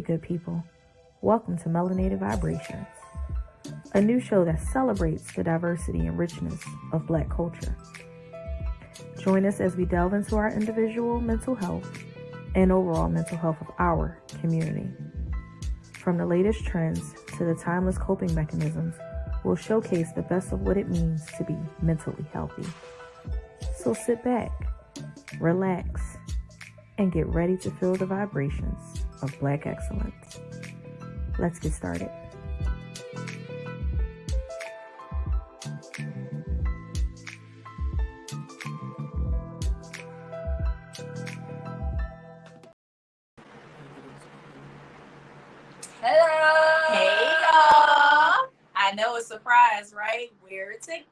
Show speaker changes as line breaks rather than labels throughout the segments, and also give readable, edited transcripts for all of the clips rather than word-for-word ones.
Howdy, good people. Welcome to Melanated Vibrations, a new show that celebrates the diversity and richness of Black culture. Join us as we delve into our individual mental health and overall mental health of our community. From the latest trends to the timeless coping mechanisms, we'll showcase the best of what it means to be mentally healthy. So sit back, relax, and get ready to feel the vibrations of Black excellence. Let's get started.
Hello.
Hey y'all. I know a surprise, right? We're together.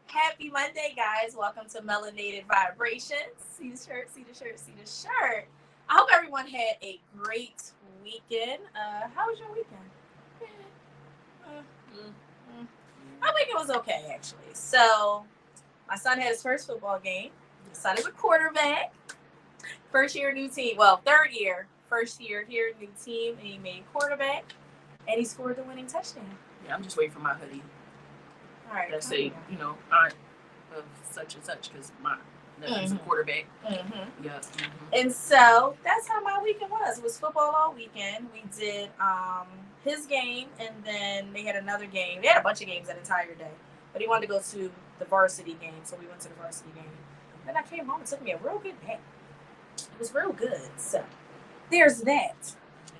Happy Monday, guys. Welcome to Melanated Vibrations. See the shirt, see the shirt, see the shirt. I hope everyone had a great weekend. How was your weekend? My weekend was okay, actually. So my son had his first football game. My son is a quarterback. First year, new team. Well, third year. First year here, new team, and he made quarterback, and he scored the winning touchdown.
Yeah, I'm just waiting for my hoodie.
All right.
That say, aunt of such and such, because my nephew's a quarterback.
Mm-hmm.
Yeah. Mm-hmm.
And so that's how my weekend was. It was football all weekend. We did his game, and then they had another game. They had a bunch of games that entire day, but he wanted to go to the varsity game, so we went to the varsity game. Then I came home and took me a real good nap. It was real good. So there's that.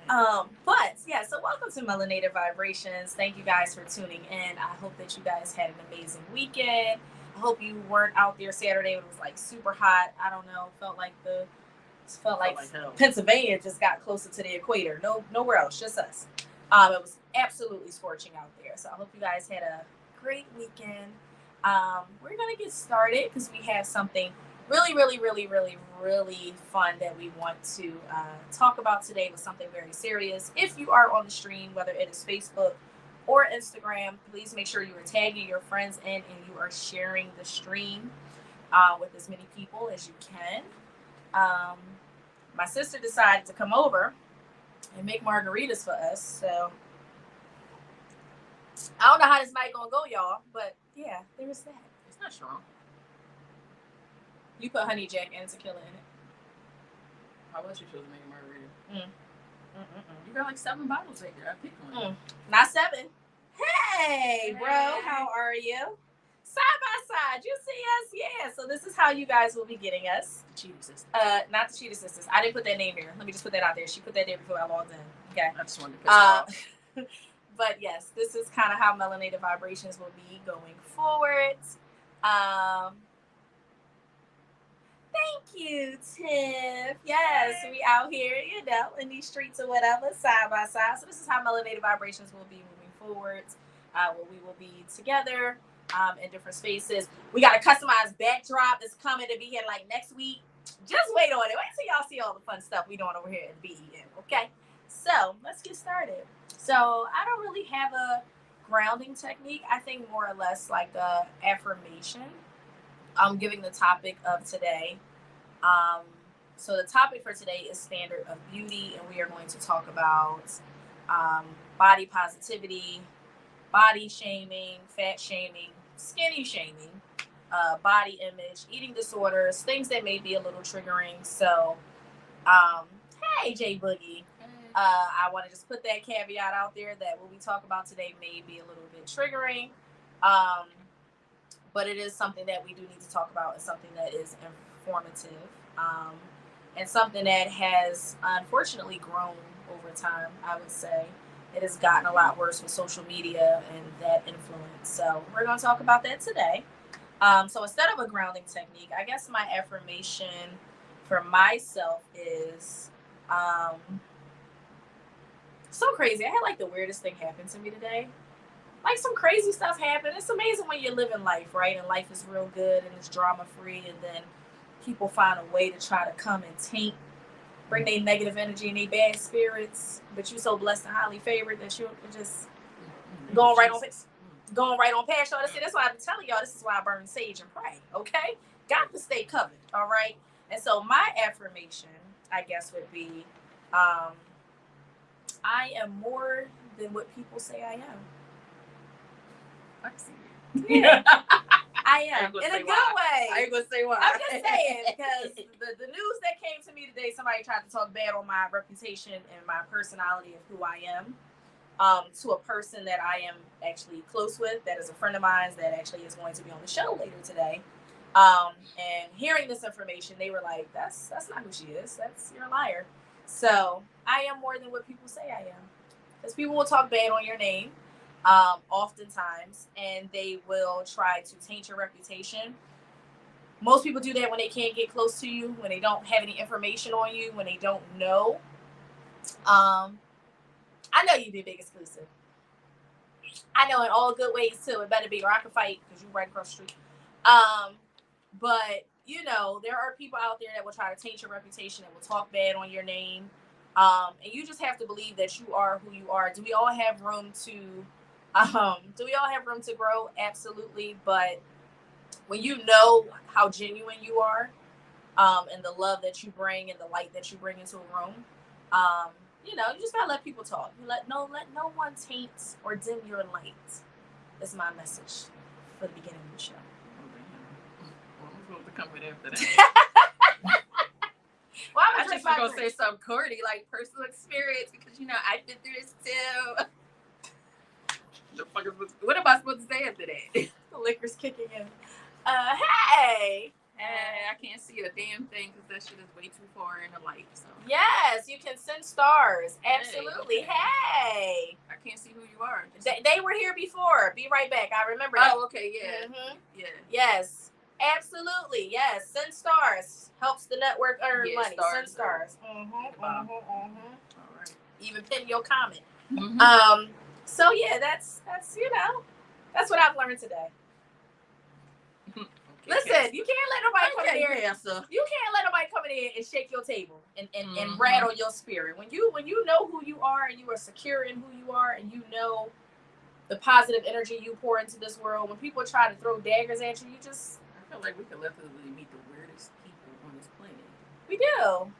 But yeah, so welcome to Melanated Vibrations. Thank you guys for tuning in. I hope that you guys had an amazing weekend. I hope you weren't out there Saturday when it was like super hot. I don't know. Felt like Pennsylvania just got closer to the equator. Nowhere else, just us. It was absolutely scorching out there. So I hope you guys had a great weekend. We're gonna get started because we have something really fun that we want to talk about today, with something very serious. If you are on the stream, whether it is Facebook or Instagram, please make sure you are tagging your friends in and you are sharing the stream with as many people as you can. My sister decided to come over and make margaritas for us, so I don't know how this night gonna go, y'all, but yeah, there was that.
It's not strong.
You put honey jack and tequila in it.
How about you supposed to make a margarita? You got like 7 bottles right there. I picked one.
Not 7. Hey, bro, how are you? Side by side, you see us? Yeah. So this is how you guys will be getting us.
The Cheetah Sisters.
Not the Cheetah Sisters. I didn't put that name here. Let me just put that out there. She put that there before I logged in. Okay.
I just wanted to piss her off.
But yes, this is kind of how Melanated Vibrations will be going forward. Thank you, Tiff. Yes, we out here, in these streets or whatever, side by side. So this is how Melanated Vibrations will be moving forward. Where we will be together in different spaces. We got a customized backdrop that's coming to be here like next week. Just wait on it. Wait till y'all see all the fun stuff we doing over here at BEM, okay? So let's get started. So I don't really have a grounding technique. I think more or less like a affirmation. I'm giving the topic of today. So the topic for today is standard of beauty, and we are going to talk about body positivity, body shaming, fat shaming, skinny shaming, body image, eating disorders, things that may be a little triggering. So, hey, J Boogie. I want to just put that caveat out there that what we talk about today may be a little bit triggering. But it is something that we do need to talk about, and something that is informative, and something that has unfortunately grown over time. I would say it has gotten a lot worse with social media and that influence. So we're going to talk about that today. So instead of a grounding technique, I guess my affirmation for myself is so crazy. I had like the weirdest thing happen to me today. Like some crazy stuff happened. It's amazing when you're living life, right? And life is real good and it's drama free, and then people find a way to try to come and bring their negative energy and their bad spirits. But you're so blessed and highly favored that you're just going right on past y'all. That's why I'm telling y'all, this is why I burn sage and pray. Okay, got to stay covered. All right. And so my affirmation, I guess, would be I am more than what people say I am.
I can see it.
Yeah. I am. In a good way.
I ain't gonna say why.
I'm just saying, because the news that came to me today, somebody tried to talk bad on my reputation and my personality of who I am, to a person that I am actually close with, that is a friend of mine, that actually is going to be on the show later today. And hearing this information, they were like, that's not who she is. You're a liar. So I am more than what people say I am. Because people will talk bad on your name. Oftentimes, and they will try to taint your reputation. Most people do that when they can't get close to you, when they don't have any information on you, when they don't know. I know you be big exclusive. I know in all good ways too. It better be, or I can fight because you right across the street. But you know, there are people out there that will try to taint your reputation and will talk bad on your name. And you just have to believe that you are who you are. Do we all have room to grow? Absolutely. But when you know how genuine you are, and the love that you bring and the light that you bring into a room, you know, you just gotta let people talk. Let no one taint or dim your light. That's my message for the beginning of the show.
Well, I'm supposed to come with after that.
Well,
I just was gonna say something corny, like personal experience, because you know I've been through this too. What am I supposed to say after that?
The liquor's kicking in. Hey,
I can't see a damn thing because that shit is way too far in the light. So
yes, you can send stars. Absolutely.
Okay.
Hey,
I can't see who you are.
they were here before. Be right back. I remember that.
Oh, okay, yeah,
Yeah. Yes, absolutely. Yes, send stars helps the network earn money. Send stars. All
right.
Even pin your comment. So yeah, that's you know, that's what I've learned today. Okay, listen, you can't let nobody come in here. You can't let nobody come in here and shake your table and rattle your spirit. When you know who you are and you are secure in who you are and you know the positive energy you pour into this world, when people try to throw daggers at you, I
feel like we could literally meet the weirdest people on this planet.
We do.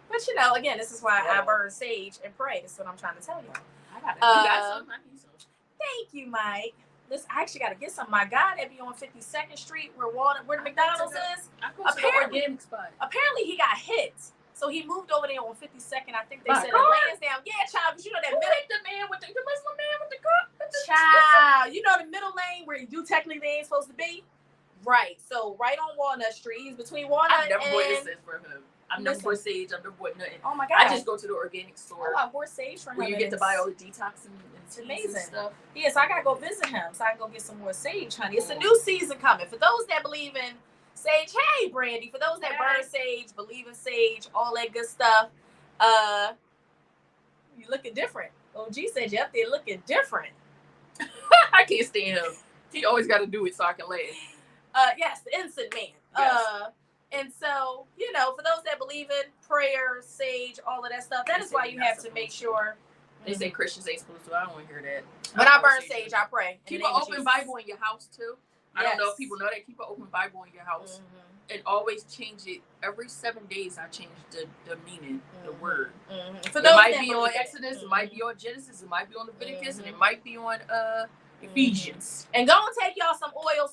But you know, again, this is why I burn sage and pray. This is what I'm trying to tell you.
You got some? I need some.
Thank you, Mike. Listen, I actually got to get some. My God, that be on 52nd Street where the McDonald's is.
Apparently,
he got hit. So he moved over there on 52nd. I think they said in Lansdowne. Yeah, child, because you know that middle.
The Muslim man with the cup.
Child, you know the middle lane where you technically ain't supposed to be? Right. So right on Walnut Street. He's between Walnut and...
I've never bought this for him. I've never bought sage. I've never bought nothing.
Oh my God.
I just go to the organic store.
Oh, I bought sage from him.
Where you get to buy all the detox and
amazing
and stuff.
Yeah, so I gotta go visit him so I can go get some more sage, honey. It's a new season coming. For those that believe in sage, hey Brandy. For those that burn sage, believe in sage, all that good stuff, you looking different. OG said you up there looking different.
I can't stand him. He always got to do it so I can laugh.
Yes, the innocent man.
Yes.
And so, you know, for those that believe in prayer, sage, all of that stuff, that is why you have to make sure.
They say Christians ain't supposed to. I don't want to hear that.
When I burn sage, I pray.
Keep an open Bible in your house, too. I don't know if people know that. Keep an open Bible in your house. And always change it. Every 7 days, I change the meaning, the word.
For
it
those
might be on Exodus, it might be on Genesis, it might be on Leviticus, and it might be on Ephesians.
And go and take y'all some oil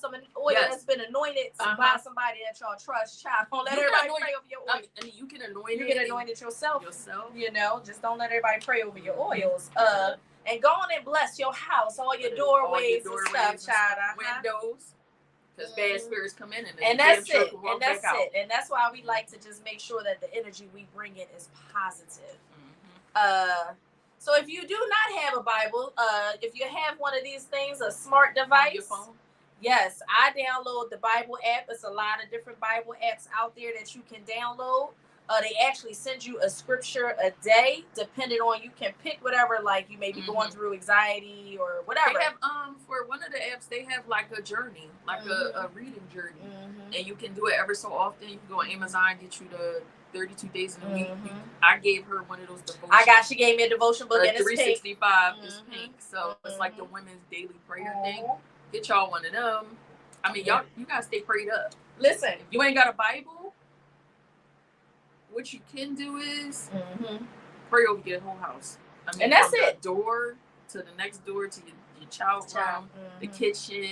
that's been anointed by somebody that y'all trust. Child, don't let everybody pray over your oil.
I mean, you can anoint it.
You can anoint it yourself.
You
know, just don't let everybody pray over your oils. And go on and bless your house, all your doorways and stuff, child.
Windows. Because bad spirits come in
and that's it. And that's it. And that's why we like to just make sure that the energy we bring in is positive. So if you do not have a Bible, if you have one of these things, a smart device,
your phone?
Yes, I download the Bible app. There's a lot of different Bible apps out there that you can download. They actually send you a scripture a day, depending on, you can pick whatever, like you may be going through anxiety or whatever.
They have, for one of the apps, they have like a journey, like a reading journey. And you can do it ever so often. You can go on Amazon, get you the 32 days in a week. I gave her one of those devotions.
She gave me a devotion book, and it's
365 is pink. So it's like the women's daily prayer thing. Get y'all one of them. I mean, y'all, you gotta stay prayed up.
Listen,
if you ain't got a Bible, what you can do is pray over your whole house. I mean,
and that's
from
it.
The door to the next door to your child room, the kitchen,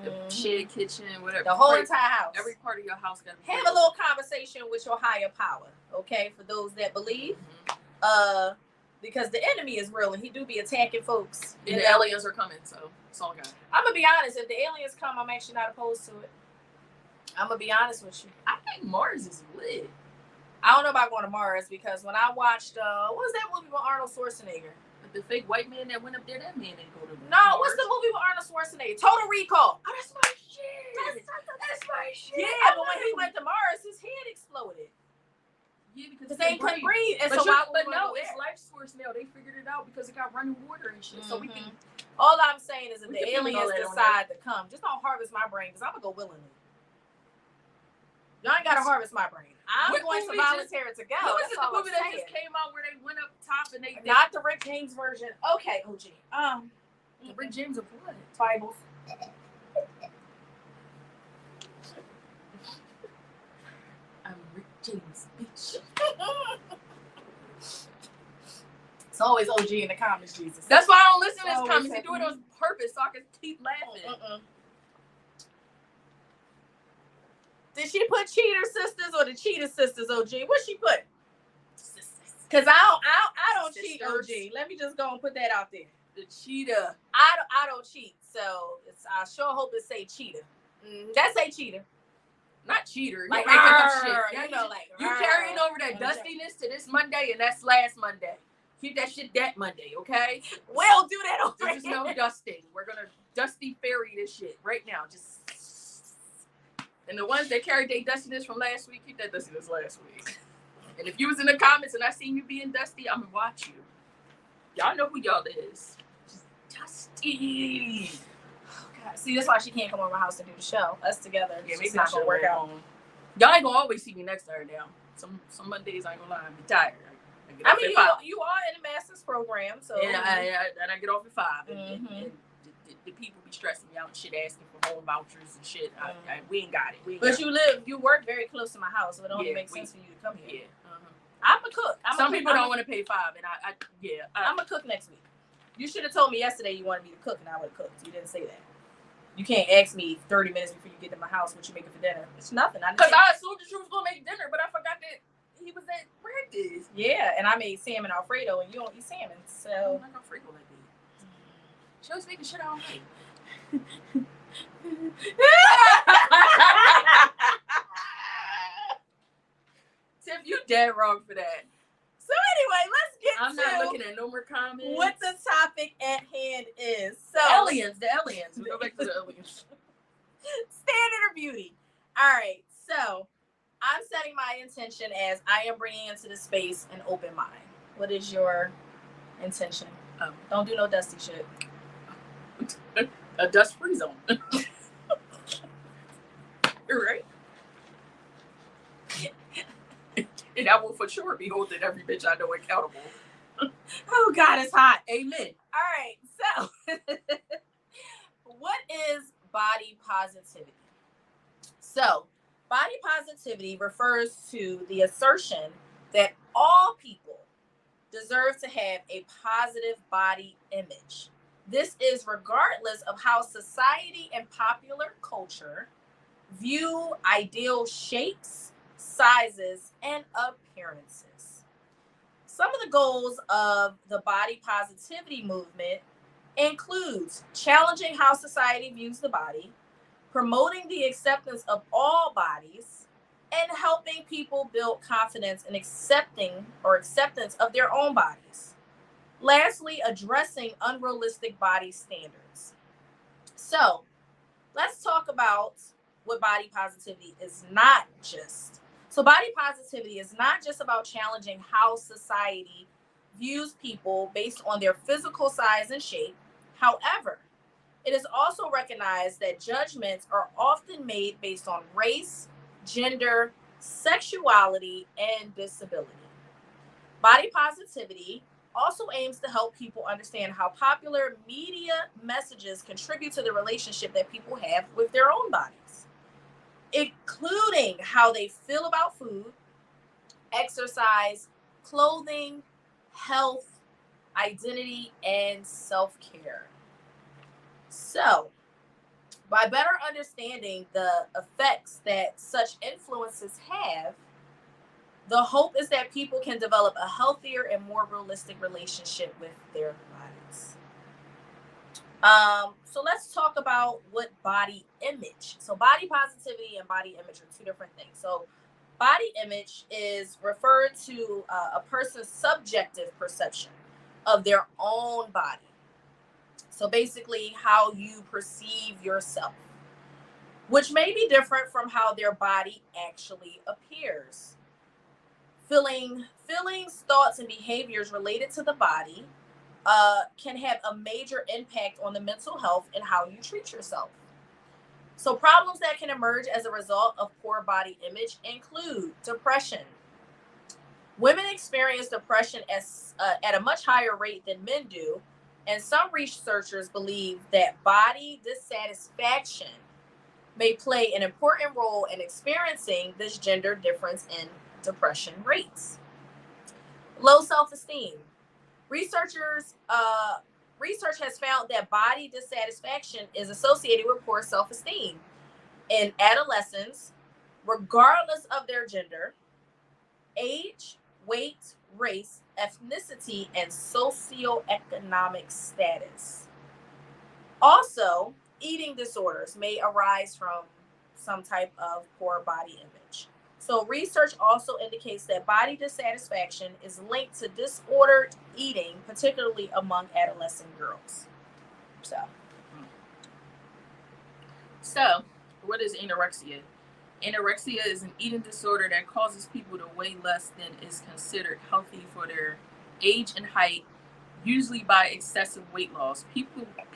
the shared kitchen, whatever.
The whole entire house.
Every part of your house got to be
have a little conversation with your higher power, okay? For those that believe, because the enemy is real and he do be attacking folks.
And the aliens are coming, so it's all good.
I'm gonna be honest. If the aliens come, I'm actually not opposed to it. I'm gonna be honest with you.
I think Mars is lit.
I don't know about going to Mars because when I watched, what was that movie with Arnold Schwarzenegger?
The fake white man that went up there, that man didn't go to
No, Mars. What's the movie with Arnold Schwarzenegger? Total Recall.
Oh, that's my shit. That's my shit.
Yeah, but when he went to Mars, his head exploded.
Yeah, because
they couldn't breathe. And
but
so
no, it's life source now. They figured it out because it got running water and shit. So we can.
All I'm saying is if the aliens decide to come, just don't harvest my brain because I'm gonna go willingly. Y'all ain't gotta harvest my brain. I'm going to volunteer to go.
What was the movie that just came out where they went up top and they
not the Rick James version? Okay, OG.
Rick James of what?
Bibles.
I'm Rick James, bitch.
It's always OG in the comments, Jesus.
That's why I don't listen to his comments. He do it on purpose so I can keep laughing.
Did she put Cheater Sisters or the Cheetah Sisters, OG? What she put? Sisters. Cause I don't cheat, OG. Let me just go and put that out there.
The cheetah.
I don't cheat, so I sure hope it say cheetah. That say cheetah.
Not cheater.
Like
making up shit.
You know, like
you carrying over that dustiness to this Monday, and that's last Monday. Keep that shit that Monday, okay?
We'll do that over
There's no dusting. We're gonna dusty fairy this shit right now. Just and the ones that carried their dustiness from last week, keep that dustiness last week. And if you was in the comments and I seen you being dusty, I'm gonna watch you. Y'all know who y'all is. Just dusty.
Oh, God. See, that's why she can't come over my house and do the show. Us together.
Yeah,
it's not gonna work out.
Y'all ain't gonna always see me next to her now. Some Mondays I ain't gonna lie, I'm tired.
I mean, you are in the master's program, so
and I get off at 5, and the people be stressing me out and shit, asking for home vouchers and shit. We ain't got it.
You work very close to my house, so it only makes sense for you to come here.
Yeah,
I'm a cook.
Some people don't want to pay $5, and
I'm a cook next week. You should have told me yesterday you wanted me to cook, and I would have cooked. You didn't say that. You can't ask me 30 minutes before you get to my house what you making for dinner. It's nothing.
Because I assumed that you was gonna make dinner, but I forgot that he was at practice.
Yeah, and I made salmon Alfredo, and you don't eat salmon, so.
I don't like Alfredo like that. She always making shit I don't like. Tiff, you dead wrong for that.
So anyway, let's get
I'm not looking at no more comments.
What the topic at hand is. So
the aliens. We go back to the aliens.
Standard or beauty. All right, so I'm setting my intention as I am bringing into the space an open mind. What is your intention? Don't do no dusty shit.
A dust-free zone. You're right. And I will for sure be holding every bitch I know accountable.
Oh, God, it's hot.
Amen.
All right, so what is body positivity? So, body positivity refers to the assertion that all people deserve to have a positive body image. This is regardless of how society and popular culture view ideal shapes, sizes, and appearances. Some of the goals of the body positivity movement includes challenging how society views the body, promoting the acceptance of all bodies, and helping people build confidence in acceptance of their own bodies. Lastly, addressing unrealistic body standards. So, let's talk about what body positivity is not just. So, body positivity is not just about challenging how society views people based on their physical size and shape. However, it is also recognized that judgments are often made based on race, gender, sexuality, and disability. Body positivity also aims to help people understand how popular media messages contribute to the relationship that people have with their own bodies, including how they feel about food, exercise, clothing, health, identity, and self-care. So, by better understanding the effects that such influences have, the hope is that people can develop a healthier and more realistic relationship with their bodies. So let's talk about what body image. So body positivity and body image are two different things. So body image is referred to a person's subjective perception of their own body. So basically, how you perceive yourself, which may be different from how their body actually appears. Feelings, thoughts, and behaviors related to the body can have a major impact on the mental health and how you treat yourself. So, problems that can emerge as a result of poor body image include depression. Women experience depression at a much higher rate than men do, and some researchers believe that body dissatisfaction may play an important role in experiencing this gender difference in depression rates. Low self-esteem. Researchers Research has found that body dissatisfaction is associated with poor self-esteem in adolescents, regardless of their gender, age, weight, race, ethnicity, and socioeconomic status. Also, eating disorders may arise from some type of poor body image. So, research also indicates that body dissatisfaction is linked to disordered eating, particularly among adolescent girls.
So, what is anorexia? Anorexia is an eating disorder that causes people to weigh less than is considered healthy for their age and height, usually by excessive weight loss.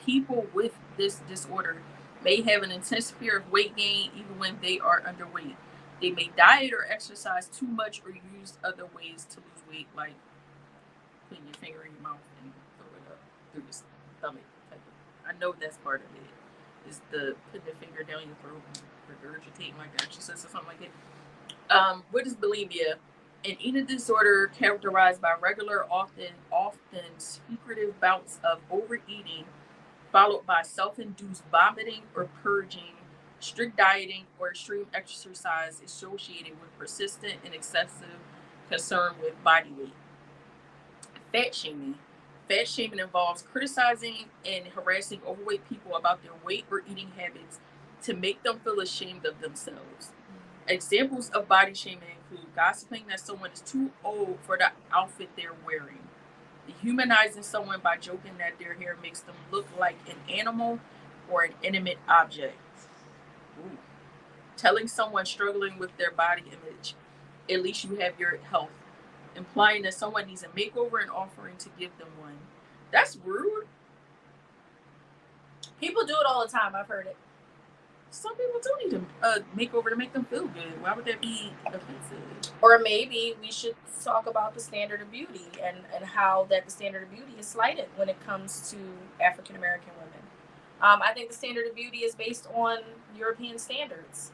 People with this disorder may have an intense fear of weight gain even when they are underweight. They may diet or exercise too much or use other ways to lose weight, like putting your finger in your mouth and throw it up through your stomach. I know that's part of it. Is the putting the finger down your throat and regurgitating like an exercise or something like that. What is bulimia? An eating disorder characterized by regular, often secretive bouts of overeating, followed by self-induced vomiting or purging, strict dieting, or extreme exercise associated with persistent and excessive concern with body weight. Fat shaming. Fat shaming involves criticizing and harassing overweight people about their weight or eating habits to make them feel ashamed of themselves. Examples of body shaming include gossiping that someone is too old for the outfit they're wearing, dehumanizing someone by joking that their hair makes them look like an animal or an inanimate object. Ooh. Telling someone struggling with their body image, at least you have your health, implying that someone needs a makeover and offering to give them one. That's rude.
People do it all the time. I've heard it.
Some people do need a makeover to make them feel good. Why would that be offensive?
Or maybe we should talk about the standard of beauty and how that the standard of beauty is slighted when it comes to African American women. I think the standard of beauty is based on European standards.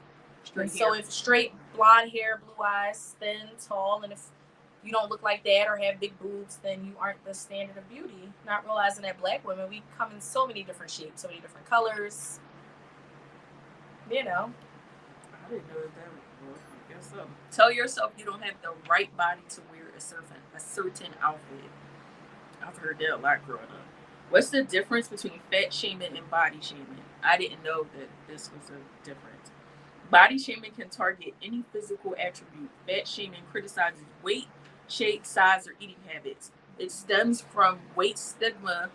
So if straight blonde hair, blue eyes, thin, tall, and if you don't look like that or have big boobs, then you aren't the standard of beauty. Not realizing that Black women, we come in so many different shapes, so many different colors. You know.
I didn't know that was. I guess so. Tell yourself you don't have the right body to wear a certain outfit. I've heard that a lot growing up. What's the difference between fat shaming and body shaming? I didn't know that this was a difference. Body shaming can target any physical attribute. Fat shaming criticizes weight, shape, size, or eating habits. It stems from weight stigma,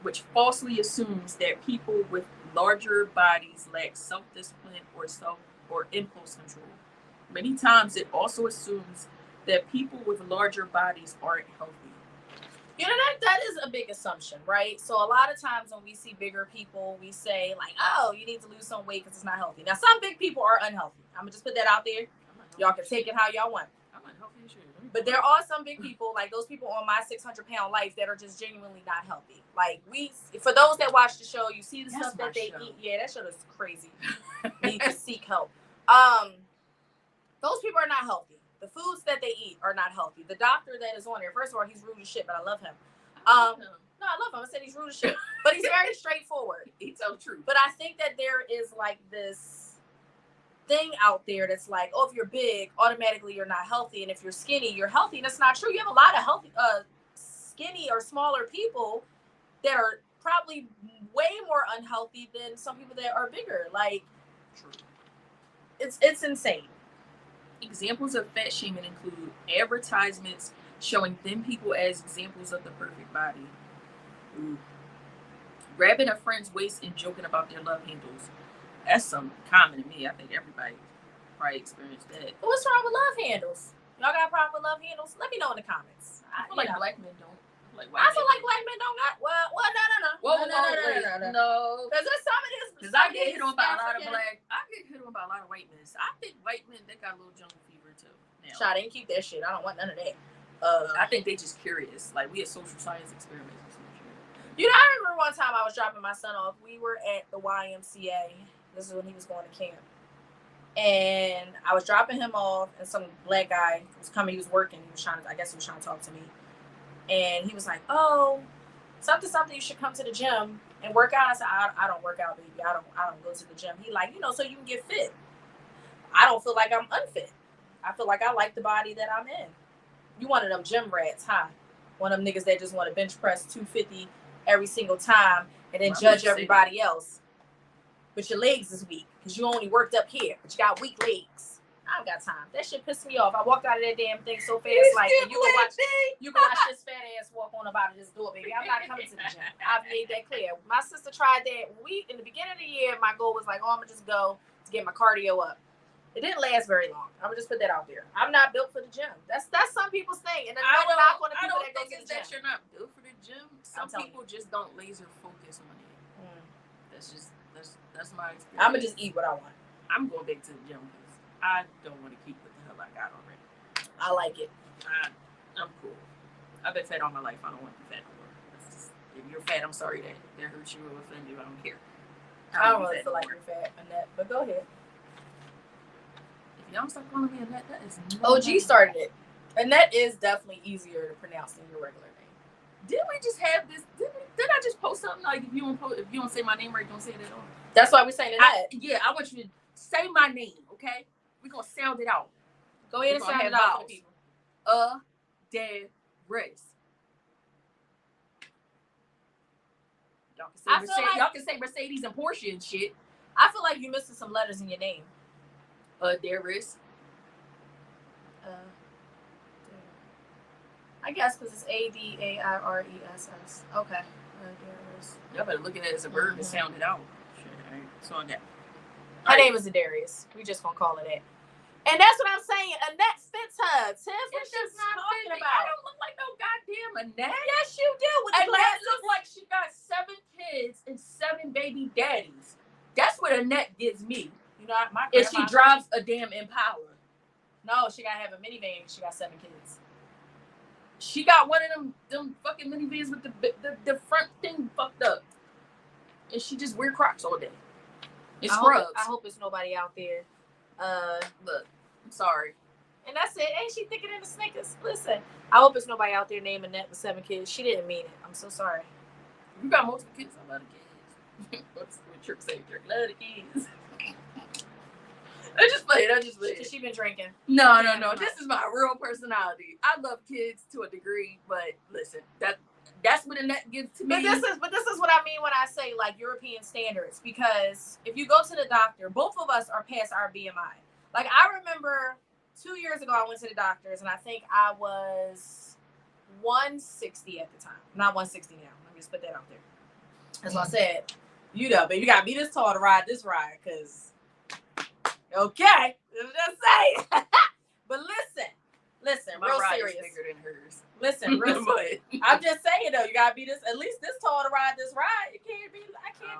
which falsely assumes that people with larger bodies lack self-discipline or impulse control. Many times it also assumes that people with larger bodies aren't healthy.
You know, that is a big assumption, right? So a lot of times when we see bigger people, we say like, oh, you need to lose some weight because it's not healthy. Now, some big people are unhealthy. I'm going to just put that out there. Y'all can take it how y'all want.
I'm unhealthy as shit.
But there are some big people, like those people on my 600-pound life, that are just genuinely not healthy. Like for those that watch the show, you see the stuff that they eat. Yeah, that show is crazy. Need to seek help. Those people are not healthy. The foods that they eat are not healthy. The doctor that is on there, first of all, he's rude as shit, but I love him. No, I love him. I said he's rude as shit, but he's very straightforward.
He tells the truth.
But I think that there is like this thing out there that's like, oh, if you're big, automatically you're not healthy, and if you're skinny, you're healthy. And it's not true. You have a lot of healthy, skinny or smaller people that are probably way more unhealthy than some people that are bigger. Like,
True.
It's insane.
Examples of fat shaming include advertisements showing thin people as examples of the perfect body. Ooh. Grabbing a friend's waist and joking about their love handles. That's something common to me. I think everybody probably experienced that.
What's wrong with love handles? Y'all got a problem with love handles? Let me know in the comments.
I feel like black men don't.
I feel like black men don't got. Well, no.
No.
Because there's some of this.
Because I get hit on by a lot of white men. I think white men, they got a little jungle fever too.
Shot, ain't keep that shit. I don't want none of that.
I think they just curious. Like, we had social science experiments or some shit.
You know, I remember one time I was dropping my son off. We were at the YMCA. This is when he was going to camp. And I was dropping him off, and some black guy was coming. He was working. He was trying to talk to me. And he was like, oh, something, you should come to the gym and work out. I said, I don't work out, baby. I don't go to the gym. He like, so you can get fit. I don't feel like I'm unfit. I feel like I like the body that I'm in. You one of them gym rats, huh? One of them niggas that just want to bench press 250 every single time and then judge everybody else. But your legs is weak because you only worked up here, but you got weak legs. I don't got time. That shit pissed me off. I walked out of that damn thing so fast, like, and you can watch this fat ass walk on about this door, baby. I'm not coming to the gym. I've made that clear. My sister tried that in the beginning of the year. My goal was like, oh, I'm gonna just go to get my cardio up. It didn't last very long. I'm gonna just put that out there. I'm not built for the gym. That's some people's thing, and then I don't knock on the people that go to the gym.
You're not built for the gym. Some people just don't laser focus on it. That's my experience.
I'm gonna just eat what I want.
I'm going back to the gym because I don't want to keep what the hell I got already.
I like it.
I'm cool. I've been fat all my life. I don't want to be fat no more. If you're fat, I'm sorry that hurts you or offend you. I don't care.
I don't really feel like you're fat, Annette, but go ahead.
If y'all stop calling me Annette, that is
OG started it. Annette is definitely easier to pronounce than your regular name.
Didn't we just have this? Did I just post something like if you don't say my name right, don't say it at all?
That's why we're saying Annette.
I want you to say my name, okay? We're gonna sound it out.
Go ahead and sound it out.
Adairess. Y'all can say Mercedes and Porsche and shit.
I feel like you're missing some letters in your name.
Adairess.
I guess because it's Adiress. Okay. Adairess.
Y'all better look at it as a verb and sound it out. Shit, right? So on that.
Her name is Adairess. We just gonna call it that. And that's what I'm saying. Annette fits her. Tiff, what you talking about?
I don't look like no goddamn Annette.
Yes, you do. With the
Annette
glasses.
looks like she got 7 kids and 7 baby daddies. That's what Annette gives me.
You know, my
if she drives a damn Impala.
No, she gotta have a minivan. She got 7 kids.
She got one of them fucking minivans with the front thing fucked up, and she just wear Crocs all day. It's scrubs.
I hope it's nobody out there.
Look, I'm sorry.
And that's it. Ain't she thinking in the Snickers? Listen, I hope it's nobody out there named Annette with 7 kids. She didn't mean it. I'm so sorry.
You got multiple kids. I love the kids. What's what Trick say? Trick love the kids. I just played.
She been drinking.
No. This is my real personality. I love kids to a degree, but listen, that's what Annette gives to me.
But this is what I mean when I say like European standards, because if you go to the doctor, both of us are past our BMI. Like I remember 2 years ago I went to the doctors and I think I was 160 at the time. Not 160 now. Let me just put that out there. That's what I said. You know, baby, you gotta be this tall to ride this ride, cause okay, just saying. But listen,
my
real
ride
serious.
is bigger than hers.
Listen, real serious. I'm just saying though, you gotta be at least this tall to ride this ride. I can't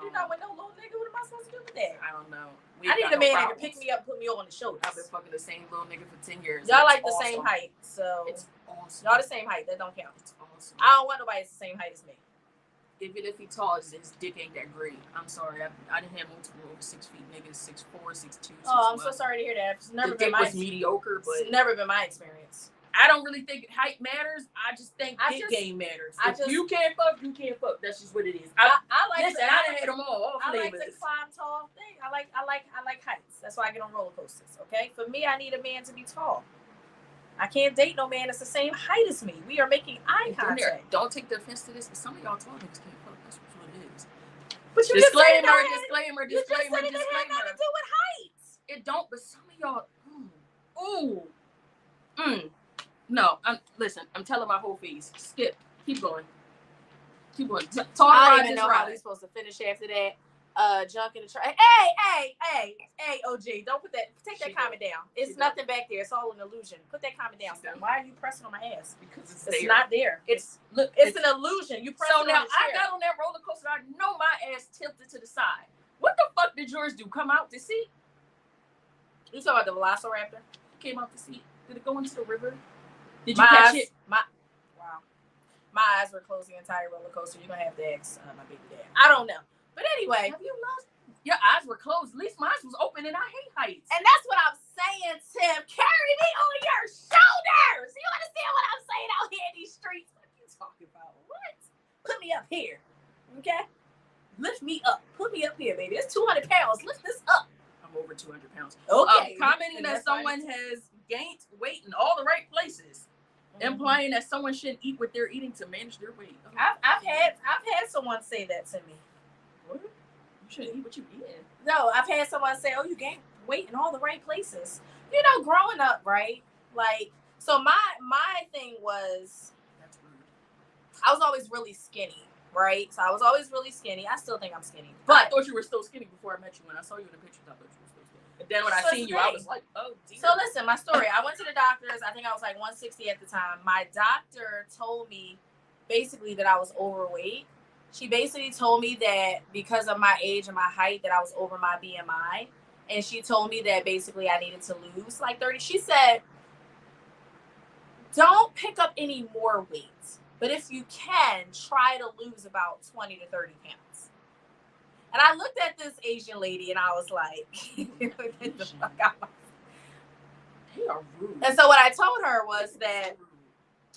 do nothing with no little nigga. What am I supposed to do with that?
I don't know.
I need a man that can pick me up, put me on the shoulders.
I've been fucking the same little nigga for 10 years.
Y'all like the same height, so
it's awesome.
Y'all the same height. That don't count.
It's awesome.
I don't want nobody that's the same height as me.
Even if he tall, his dick ain't that great. I'm sorry. I didn't have multiple over 6 feet niggas, 6'4", 6'2".
Oh, I'm so sorry to hear that. It's never
the
been
dick
my
was mediocre, but
it's never been my experience.
I don't really think height matters. I just think dick game matters. If you can't fuck, you can't fuck. That's just what it is. I like listen, I had them all flavors.
Like to climb tall thing. I like heights. That's why I get on roller coasters. Okay, for me, I need a man to be tall. I can't date no man that's the same height as me. We are making eye contact.
Don't take the offense to this, but some of y'all tall niggas can't fuck. That's what it is.
But you
disclaimer.
You just said it had nothing to do with heights.
It don't, but some of y'all. No, I'm telling my whole face. Skip. Keep going. I
don't even know how we're supposed to finish after that. Junk in the trash. Hey, OG, don't put that. Take that comment down. It's nothing back there. It's all an illusion. Put that comment down. Why are you pressing on my ass?
Because it's
not there. It's an illusion. You press on the chair.
I got on that roller coaster. I know my ass tilted to the side. What the fuck did yours do? Come out the seat?
You talking about the Velociraptor?
Came out the seat. Did it go into the river? Did you catch it?
Wow. My eyes were closed the entire roller coaster. You're gonna have to ask my baby dad. I don't know. But anyway,
have you lost? Your eyes were closed. At least mine was open, and I hate heights.
And that's what I'm saying, Tim. Carry me on your shoulders. You understand what I'm saying out here in these streets? What are you talking about? What? Put me up here, okay? Lift me up. Put me up here, baby. It's 200 pounds. Lift this up.
I'm over 200 pounds.
Okay.
Commenting that someone has gained weight in all the right places. Implying that someone shouldn't eat what they're eating to manage their weight.
I've had someone say that to me.
What? You shouldn't eat what you eat.
No, I've had someone say, "Oh, you gained weight in all the right places." You know, growing up, right? Like, so my thing was,
that's rude.
I was always really skinny, right? So I was always really skinny. I still think I'm skinny,
but I thought you were still skinny before I met you. When I saw you in the pictures, I thought you were still skinny. And then when I seen you, I was like, oh, dear.
So listen, my story. I went to the doctors. I think I was like 160 at the time. My doctor told me basically that I was overweight. She basically told me that because of my age and my height that I was over my BMI. And she told me that basically I needed to lose like 30. She said, don't pick up any more weight. But if you can, try to lose about 20 to 30 pounds. And I looked at this Asian lady and I was like, get the fuck out.
They are rude.
And so what I told her was that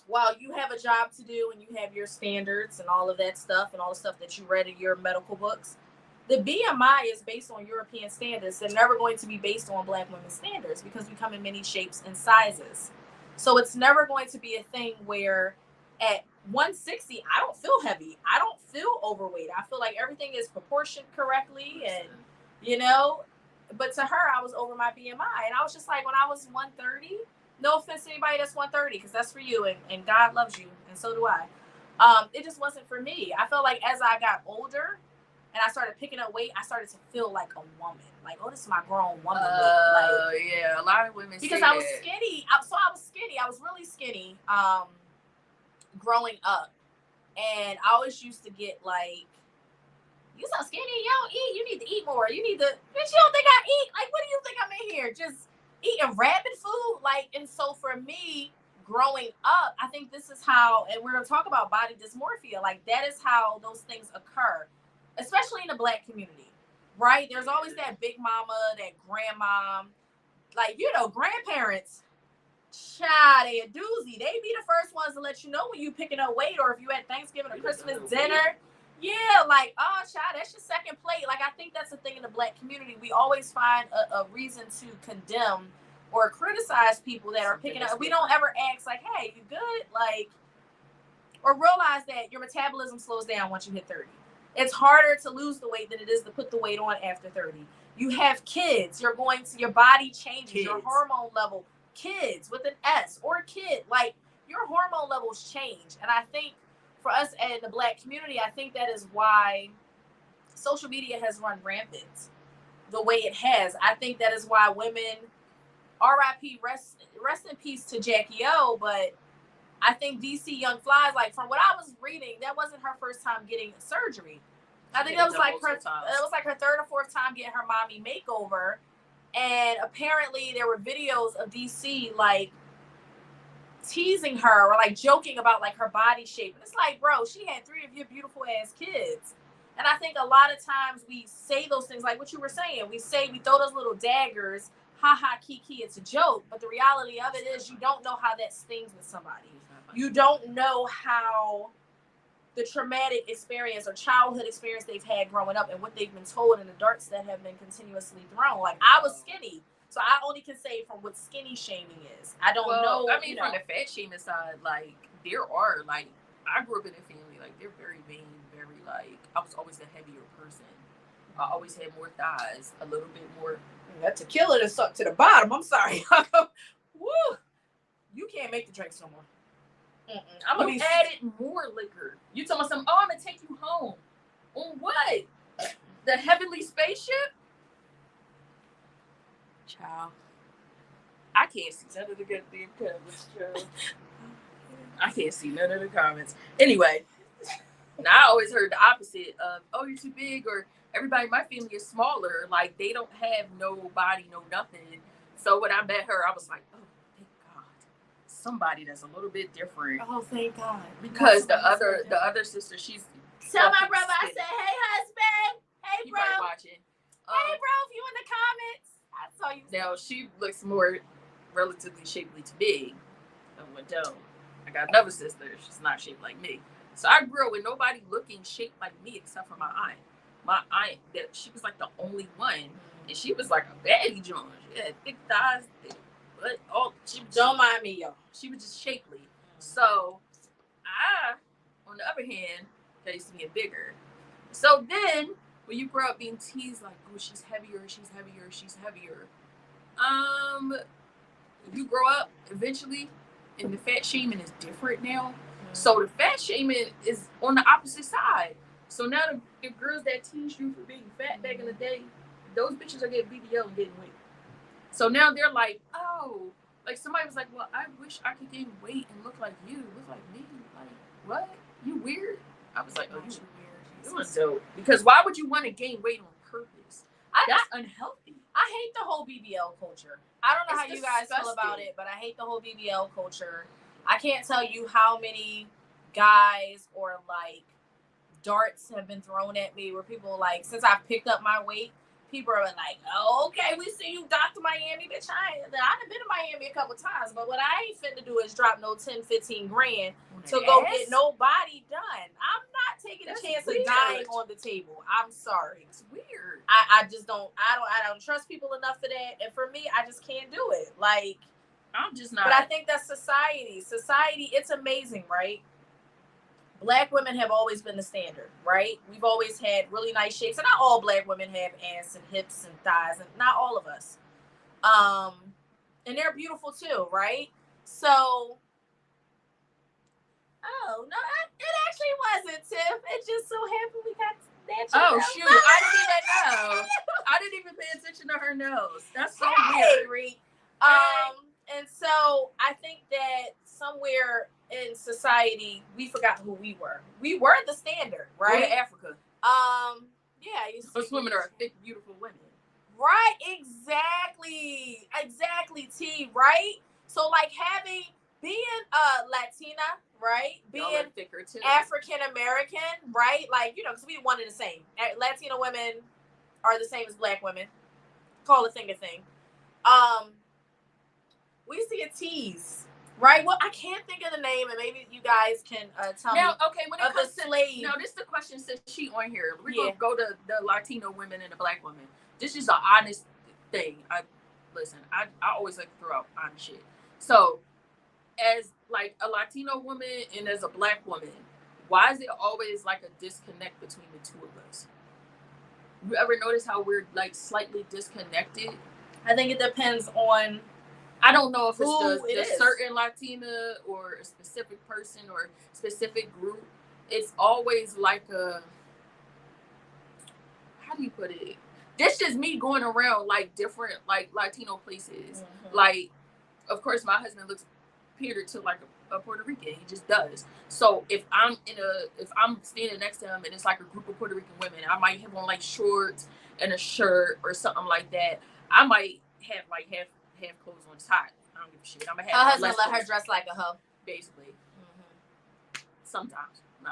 while you have a job to do and you have your standards and all of that stuff and all the stuff that you read in your medical books, the BMI is based on European standards. They're never going to be based on Black women's standards because we come in many shapes and sizes. So it's never going to be a thing where at 160, I don't feel heavy. I don't feel overweight. I feel like everything is proportioned correctly and, you know, but to her, I was over my BMI. And I was just like, when I was 130, no offense to anybody that's 130, because that's for you and God loves you. And so do I. It just wasn't for me. I felt like as I got older and I started picking up weight, I started to feel like a woman. Like, oh, this is my grown woman.
Yeah, a lot of women
because I was skinny. I was skinny. I was really skinny growing up. And I always used to get like, you so skinny, you don't eat. You need to eat more. You need to, bitch, you don't think I eat? Like, what do you think I'm in here? Just eating rabbit food? Like, and so for me, growing up, I think this is how, and we're going to talk about body dysmorphia. Like, that is how those things occur, especially in the Black community, right? There's always that big mama, that grandma, like, you know, grandparents, child, they a doozy. They be the first ones to let you know when you picking up weight or if you at Thanksgiving or Christmas dinner. Yeah, like, oh, child, that's your second plate. Like, I think that's the thing in the Black community. We always find a reason to condemn or criticize people that are picking up. We don't ever ask, like, hey, you good? Like, or realize that your metabolism slows down once you hit 30. It's harder to lose the weight than it is to put the weight on after 30. You have kids. Your body changes. Your hormone level. Kids with an S or kid. Like, your hormone levels change. And I think for us in the Black community, I think that is why social media has run rampant the way it has. I think that is why women, RIP, rest in peace to Jackie O, but I think DC Young Flies, like from what I was reading, that wasn't her first time getting surgery. I think that was like her third or fourth time getting her mommy makeover. And apparently there were videos of DC like teasing her or like joking about like her body shape. And it's like, bro, she had 3 of your beautiful ass kids. And I think a lot of times we say those things like what you were saying. We throw those little daggers ha ha, kiki, it's a joke. But the reality of it is you don't know how that stings with somebody. You don't know how the traumatic experience or childhood experience they've had growing up and what they've been told and the darts that have been continuously thrown. Like, I was skinny, so I only can say from what skinny shaming is. I don't know.
I mean, from the fat shaming side, like, there are, like, I grew up in a family, like, they're very vain, very, like, I was always the heavier person. I always had more thighs, a little bit more.
That tequila is stuck to the bottom. I'm sorry. Woo! You can't make the drinks no more.
I'm gonna added more liquor. You talking about something? Oh, I'm gonna take you home. On what? The heavenly spaceship? Child, I can't see none of the goddamn comments, child. I can't see none of the comments. Anyway, now I always heard the opposite of, oh, you're too big, or everybody in my family is smaller. Like, they don't have no body, no nothing. So when I met her, I was like, oh, thank God. Somebody that's a little bit different.
Oh, thank God.
Because the other sister, she's
tell my brother I said, hey husband, hey bro,
watching.
Hey bro, if you in the comments, I saw you.
Now she looks more relatively shapely to me. I got another sister. She's not shaped like me. So I grew up with nobody looking shaped like me except for my aunt. My aunt, that she was like the only one, and she was like a baddie John. She had thick thighs, thick butt.
Don't mind me, y'all.
She was just shapely. So I, on the other hand, got used to being bigger. So then when you grow up being teased like, oh, she's heavier, you grow up eventually, and the fat shaming is different now. So the fat shaming is on the opposite side. So now the girls that teased you for being fat back in the day, those bitches are getting BBL and getting weight. So now they're like, oh, like somebody was like, well, I wish I could gain weight and look like you, look like me. Like, what? You weird? I was like, oh, you weird. It was dope. Because why would you want to gain weight on purpose? That's unhealthy.
I hate the whole BBL culture. I don't know how you guys feel
disgusting.
about it, but I hate the whole BBL culture. I can't tell you how many guys or like darts have been thrown at me where people like, since I picked up my weight, people are like, oh, okay, we see you, Dr. Miami, bitch. I've been to Miami a couple times, but what I ain't finna do is drop no 10, 15 grand to go get no body done. I'm not taking a chance of dying on the table. I'm sorry.
It's weird.
I just don't, I don't trust people enough for that. And for me, I just can't do it. Like,
I'm just not.
But I think that's society. Society, it's amazing, right? Black women have always been the standard, right? We've always had really nice shapes. And not all Black women have ass and hips and thighs, and not all of us. And they're beautiful too, right? So, oh, no, it actually wasn't, Tiff. It just so happened we got that.
Oh, shoot. I didn't even know. I didn't even pay attention to her nose. That's so weird.
And so I think that somewhere in society, we forgot who we were. We were the standard, right?
Go to Africa.
Yeah.
Those women are thick, beautiful women.
Right, exactly, T, right? So like being Latina, right? Being
thicker too.
African American, right? Like, because we one and the same. Latina women are the same as Black women. Call a thing a thing. We see a tease, right? Well, I can't think of the name, and maybe you guys can tell me.
Okay, when it comes to
slave.
Now, this is the question since she on here. We're gonna go to the Latino women and the Black women. This is an honest thing. I always like to throw out honest shit. So, as like a Latino woman and as a Black woman, why is it always like a disconnect between the two of us? You ever notice how we're like slightly disconnected?
I think it depends on.
I don't know if it's the certain Latina or a specific person or specific group. It's always like how do you put it? This is me going around like different like Latino places. Mm-hmm. Like, of course, my husband looks catered to like a Puerto Rican. He just does. So if I'm standing next to him and it's like a group of Puerto Rican women, I might have on like shorts and a shirt or something like that. I might have like half clothes on tight. I don't give a shit. I'm gonna have
her husband let her dress like a hoe,
basically. Mm-hmm. Sometimes, no,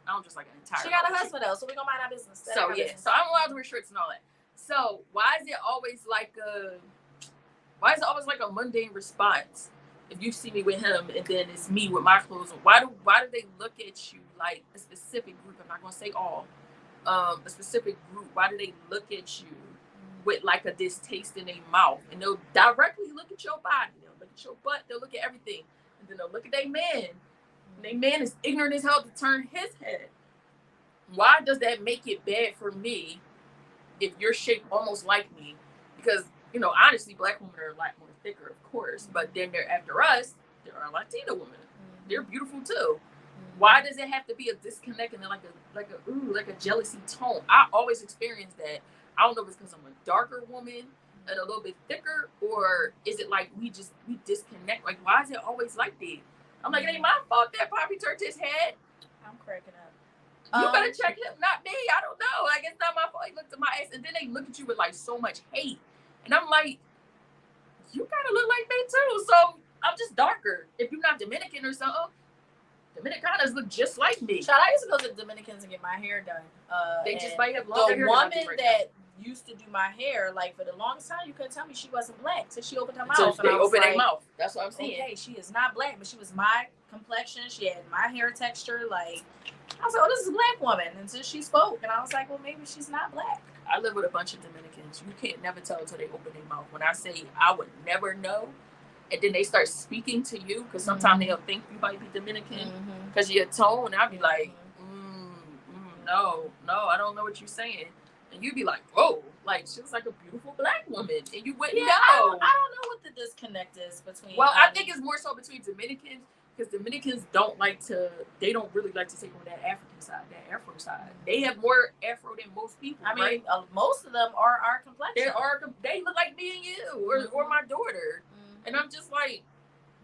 I don't just like an entire.
She got a husband though, so we gonna mind our business.
So yeah, so I'm allowed to wear shirts and all that. So why is it always like Why is it always like a mundane response? If you see me with him and then it's me with my clothes on, why do they look at you like a specific group? I'm not gonna say all, a specific group. Why do they look at you with like a distaste in their mouth? And they'll directly look at your body, they'll look at your butt, they'll look at everything, and then they'll look at their man. And their man is ignorant as hell to turn his head. Why does that make it bad for me if you're shaped almost like me? Because, you know, honestly, black women are a lot more thicker, of course, but then they're after us, there are Latina women. They're beautiful too. Why does it have to be a disconnect and then like a jealousy tone? I always experience that. I don't know if it's because I'm a darker woman and a little bit thicker, or is it like we disconnect? Like, why is it always like that? I'm like, it ain't my fault that Poppy turned his head.
I'm cracking up.
You better check him, not me. I don't know. Like, it's not my fault. He looked at my ass, and then they look at you with like so much hate, and I'm like, you kind of look like me too. So I'm just darker. If you're not Dominican or something, Dominicanas look just like me.
Child, I used to go to the Dominicans and get my hair done.
They just might have longer hair.
The woman that used to do my hair, like for the longest time, you couldn't tell me she wasn't black till she opened her mouth.
So they opened their mouth. That's what I'm saying.
Okay, she is not black, but she was my complexion. She had my hair texture. Like, I was like, oh, this is a black woman. Until she spoke, and I was like, well, maybe she's not black.
I live with a bunch of Dominicans. You can't never tell until they open their mouth. When I say I would never know, and then they start speaking to you, because sometimes they'll think you might be Dominican because of your tone. I'll be like, no, I don't know what you're saying. And you'd be like, whoa, like she was like a beautiful black woman, and you wouldn't know.
I don't know what the disconnect is between.
Well, I think it's more so between Dominicans, because Dominicans don't really like to take on that African side, that Afro side. They have more Afro than most people.
I mean, most of them are our complexion.
They look like me and you, or my daughter. And I'm just like,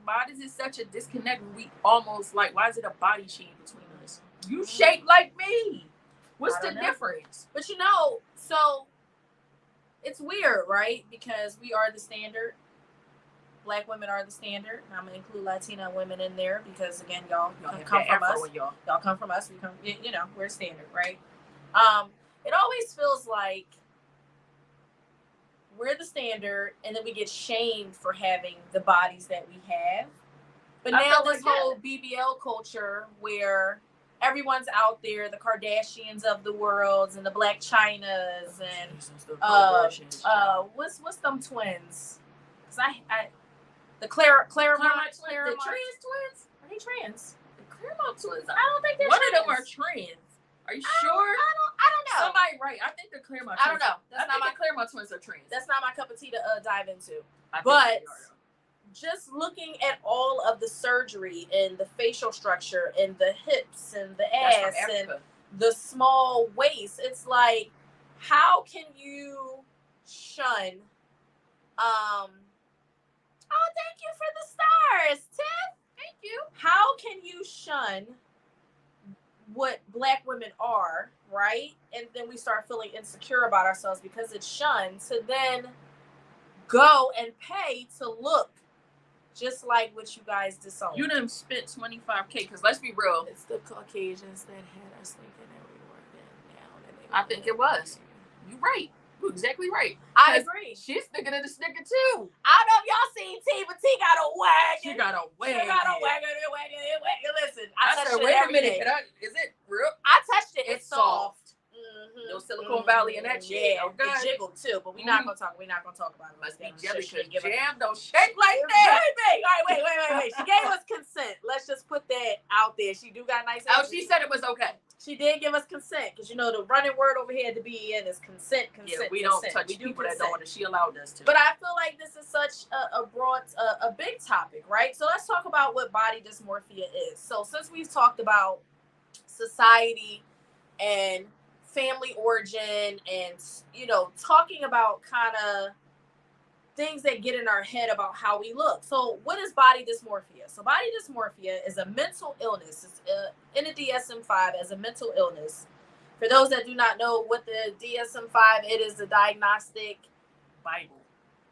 why is it such a disconnect when we almost like, why is it a body change between us? You shaped like me. What's the difference?
But you know, so it's weird, right? Because we are the standard. Black women are the standard. And I'm going to include Latina women in there because, again, y'all come from us. Y'all come from us. We come, you know, we're standard, right? It always feels like we're the standard, and then we get shamed for having the bodies that we have. But now this whole BBL culture where everyone's out there, the Kardashians of the world and the Black Chinas and what's them twins? Cause the Claremont twins, the trans twins. Are they trans?
The Claremont twins.
I don't think they're
one
trans.
of them are trans. Are you sure?
I don't know.
Somebody right. I think the Claremont twins.
I don't know.
The Claremont twins are trans.
That's not my cup of tea to dive into. But just looking at all of the surgery and the facial structure and the hips and the ass and the small waist, it's like, how can you shun? Oh, thank you for the stars, Tiff.
Thank you.
How can you shun what Black women are, right? And then we start feeling insecure about ourselves because it's shunned, to then go and pay to look just like what you guys disown.
You done spent $25K, because let's be real.
It's the Caucasians that had us thinking that we were down.
I think it was. You're right. You're exactly right.
I agree.
She's thinking of the snicker too.
I don't know if y'all seen T, but T got a wagon.
She got a wagon. Listen,
I touched it every day.
Is it real?
I touched it.
It's soft. No Silicon Valley in that shit.
Yeah, it jiggled too, but we're not gonna talk about it.
Must be jelly because jam don't shake like that.
All right, wait. She gave us consent. Let's just put that out there. She do got nice.
Oh, she said it was okay.
She did give us consent, because you know the running word over here at the BEN is consent.
Yeah, we don't touch people that don't want to. She allowed us to.
But I feel like this is such a broad, a big topic, right? So let's talk about what body dysmorphia is. So since we've talked about society and family origin and, you know, talking about kind of things that get in our head about how we look. So what is body dysmorphia? So body dysmorphia is a mental illness. It's in a DSM-5 as a mental illness. For those that do not know what the DSM-5, it is the diagnostic
Bible.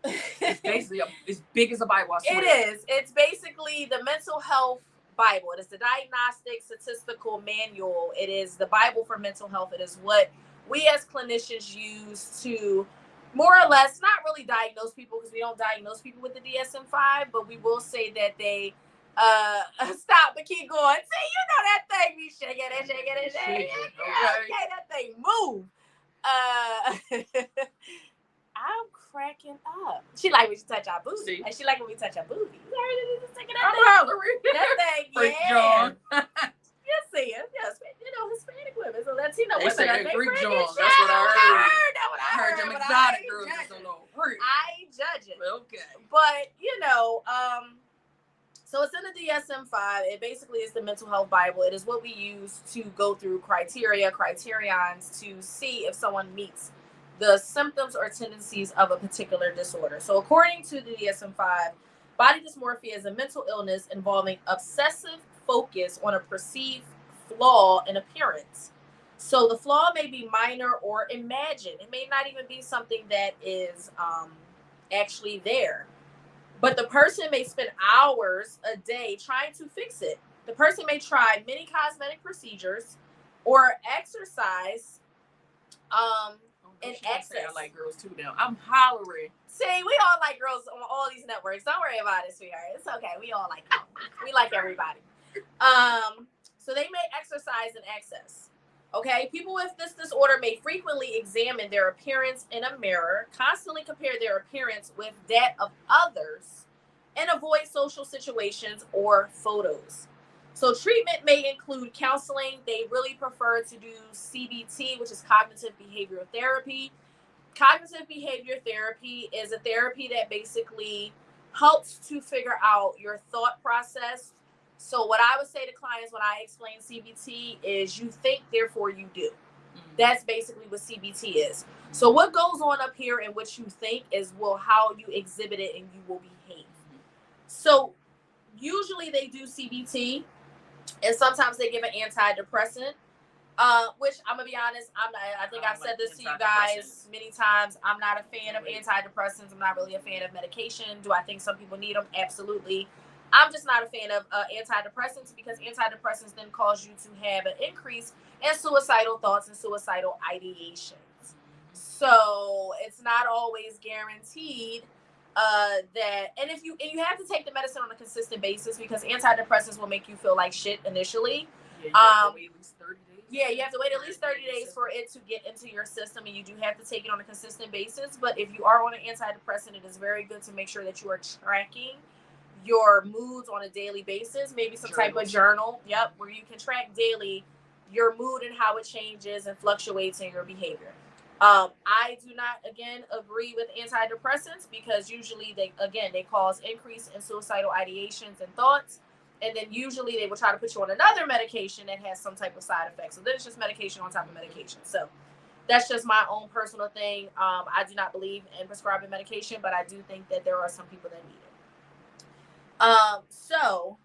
It's basically as big as a Bible, I swear.
It is. It's basically the mental health Bible. It is the diagnostic statistical manual. It is the Bible for mental health. It is what we as clinicians use to more or less, not really diagnose people because we don't diagnose people with the DSM-5, but we will say that they stop but keep going. See, you know that thing be shaking and shaking and shaking. Okay, that thing move. I'm cracking up. She like when you touch our booty. And she like when we touch our booty. You heard it? Taking that thing. That thing,
Freak
yeah.
John.
You see it. Yes, you know, Hispanic women. So Latino
They
women.
say
They
Freak
freaking
John.
shit.
That's what I heard.
That's what I heard.
them
but
exotic
I
girls
ain't
is a
judging.
little freak.
I ain't judging.
Okay.
But, you know, so it's in the DSM-5. It basically is the mental health Bible. It is what we use to go through criterions to see if someone meets the symptoms or tendencies of a particular disorder. So according to the DSM-5, body dysmorphia is a mental illness involving obsessive focus on a perceived flaw in appearance. So the flaw may be minor or imagined. It may not even be something that is actually there. But the person may spend hours a day trying to fix it. The person may try many cosmetic procedures or exercise in excess.
I like girls too now. I'm hollering.
See, we all like girls on all these networks. Don't worry about it, sweetheart. It's okay. We all like them. We like everybody. So they may exercise in excess. Okay, people with this disorder may frequently examine their appearance in a mirror, constantly compare their appearance with that of others, and avoid social situations or photos. So treatment may include counseling. They really prefer to do CBT, which is cognitive behavioral therapy. Cognitive behavior therapy is a therapy that basically helps to figure out your thought process. So what I would say to clients when I explain CBT is you think, therefore you do. That's basically what CBT is. So what goes on up here and what you think is how you exhibit it and you will behave. So usually they do CBT and sometimes they give an antidepressant, which I'm going to be honest, I think I've said this to you guys many times. I'm not a fan of antidepressants. I'm not really a fan of medication. Do I think some people need them? Absolutely. I'm just not a fan of antidepressants because antidepressants then cause you to have an increase in suicidal thoughts and suicidal ideations. So it's not always guaranteed that, and you have to take the medicine on a consistent basis because antidepressants will make you feel like shit initially.
Yeah, you have to wait at least 30 days.
Yeah, you have to wait at least 30 days for it to get into your system, and you do have to take it on a consistent basis. But if you are on an antidepressant, it is very good to make sure that you are tracking your moods on a daily basis, maybe some type of journal, where you can track daily your mood and how it changes and fluctuates in your behavior. I do not, again, agree with antidepressants because usually they cause increase in suicidal ideations and thoughts. And then usually they will try to put you on another medication that has some type of side effects. So then it's just medication on top of medication. So that's just my own personal thing. I do not believe in prescribing medication, but I do think that there are some people that need it. So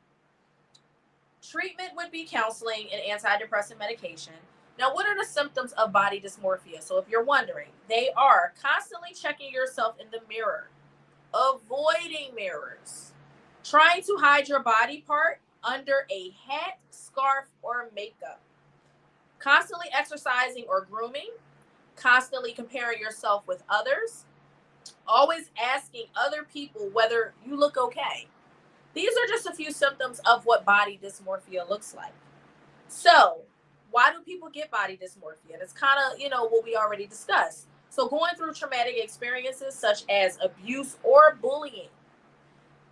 treatment would be counseling and antidepressant medication. Now, what are the symptoms of body dysmorphia? So if you're wondering, they are constantly checking yourself in the mirror, avoiding mirrors, trying to hide your body part under a hat, scarf, or makeup, constantly exercising or grooming, constantly comparing yourself with others, always asking other people whether you look okay. These are just a few symptoms of what body dysmorphia looks like. So why do people get body dysmorphia? And it's kind of, what we already discussed. So going through traumatic experiences such as abuse or bullying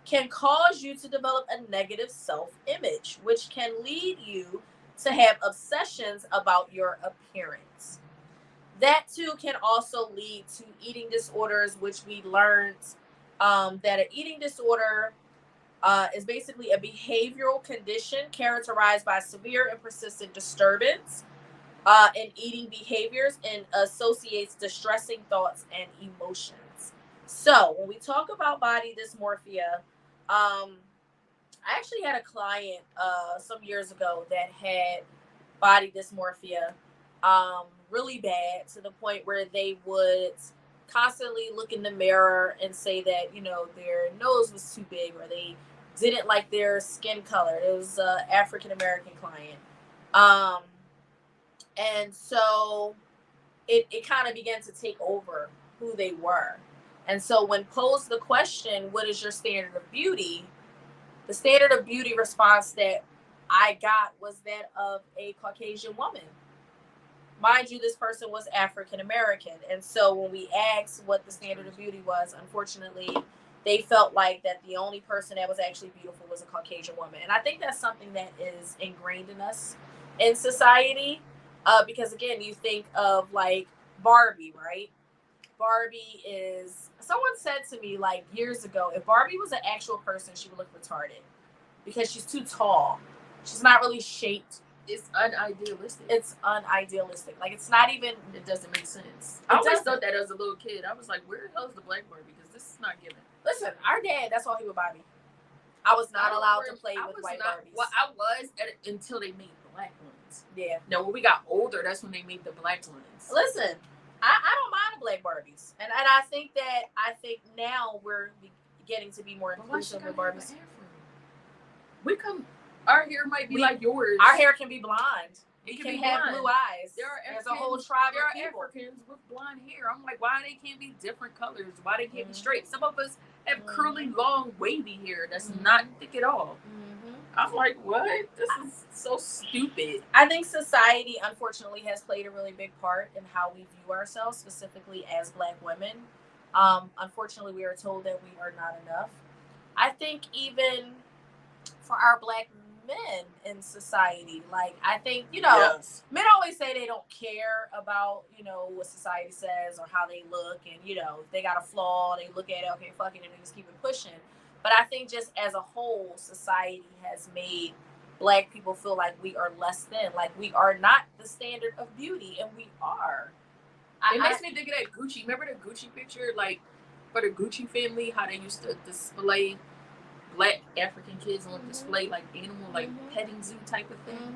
can cause you to develop a negative self-image, which can lead you to have obsessions about your appearance. That too can also lead to eating disorders, which we learned that an eating disorder is basically a behavioral condition characterized by severe and persistent disturbance in eating behaviors and associates distressing thoughts and emotions. So when we talk about body dysmorphia, I actually had a client some years ago that had body dysmorphia really bad, to the point where they would constantly look in the mirror and say that, their nose was too big, or they didn't like their skin color. It was an African-American client. And so it kind of began to take over who they were. And so when posed the question, what is your standard of beauty? The standard of beauty response that I got was that of a Caucasian woman. Mind you, this person was African American. And so when we asked what the standard of beauty was, unfortunately, they felt like that the only person that was actually beautiful was a Caucasian woman. And I think that's something that is ingrained in us in society. Because again, you think of like Barbie, right? Barbie is, someone said to me like years ago, if Barbie was an actual person, she would look retarded because she's too tall. She's not really shaped.
It's unidealistic.
It's unidealistic. Like, it's not even,
it doesn't make sense. I always thought that as a little kid. I was like, where the hell is the black Barbie? Because this is not given.
Listen, our dad, that's all he would buy me. I was not allowed to play with white Barbies.
Well, I was until they made black ones.
Yeah.
Now, when we got older, that's when they made the black ones.
Listen, I don't mind the black Barbies. And I think now we're getting to be more inclusive with Barbies.
Our hair might be like yours.
Our hair can be blonde.
It
can have blue eyes. There's a whole tribe of people.
Africans with blonde hair. I'm like, why they can't be different colors? Why they can't be straight? Some of us have curly, long, wavy hair that's not thick at all. I'm like, what? This is so stupid.
I think society, unfortunately, has played a really big part in how we view ourselves, specifically as black women. Unfortunately, we are told that we are not enough. I think even for our black men in society, like, I think, men always say they don't care about, what society says or how they look, and, if they got a flaw, they look at it, okay, fuck it, and they just keep it pushing. But I think just as a whole, society has made black people feel like we are less than, like we are not the standard of beauty, and we are.
It makes me think of that Gucci. Remember the Gucci picture, like, for the Gucci family, how they used to display black African kids on display, like animal, like petting zoo type of thing.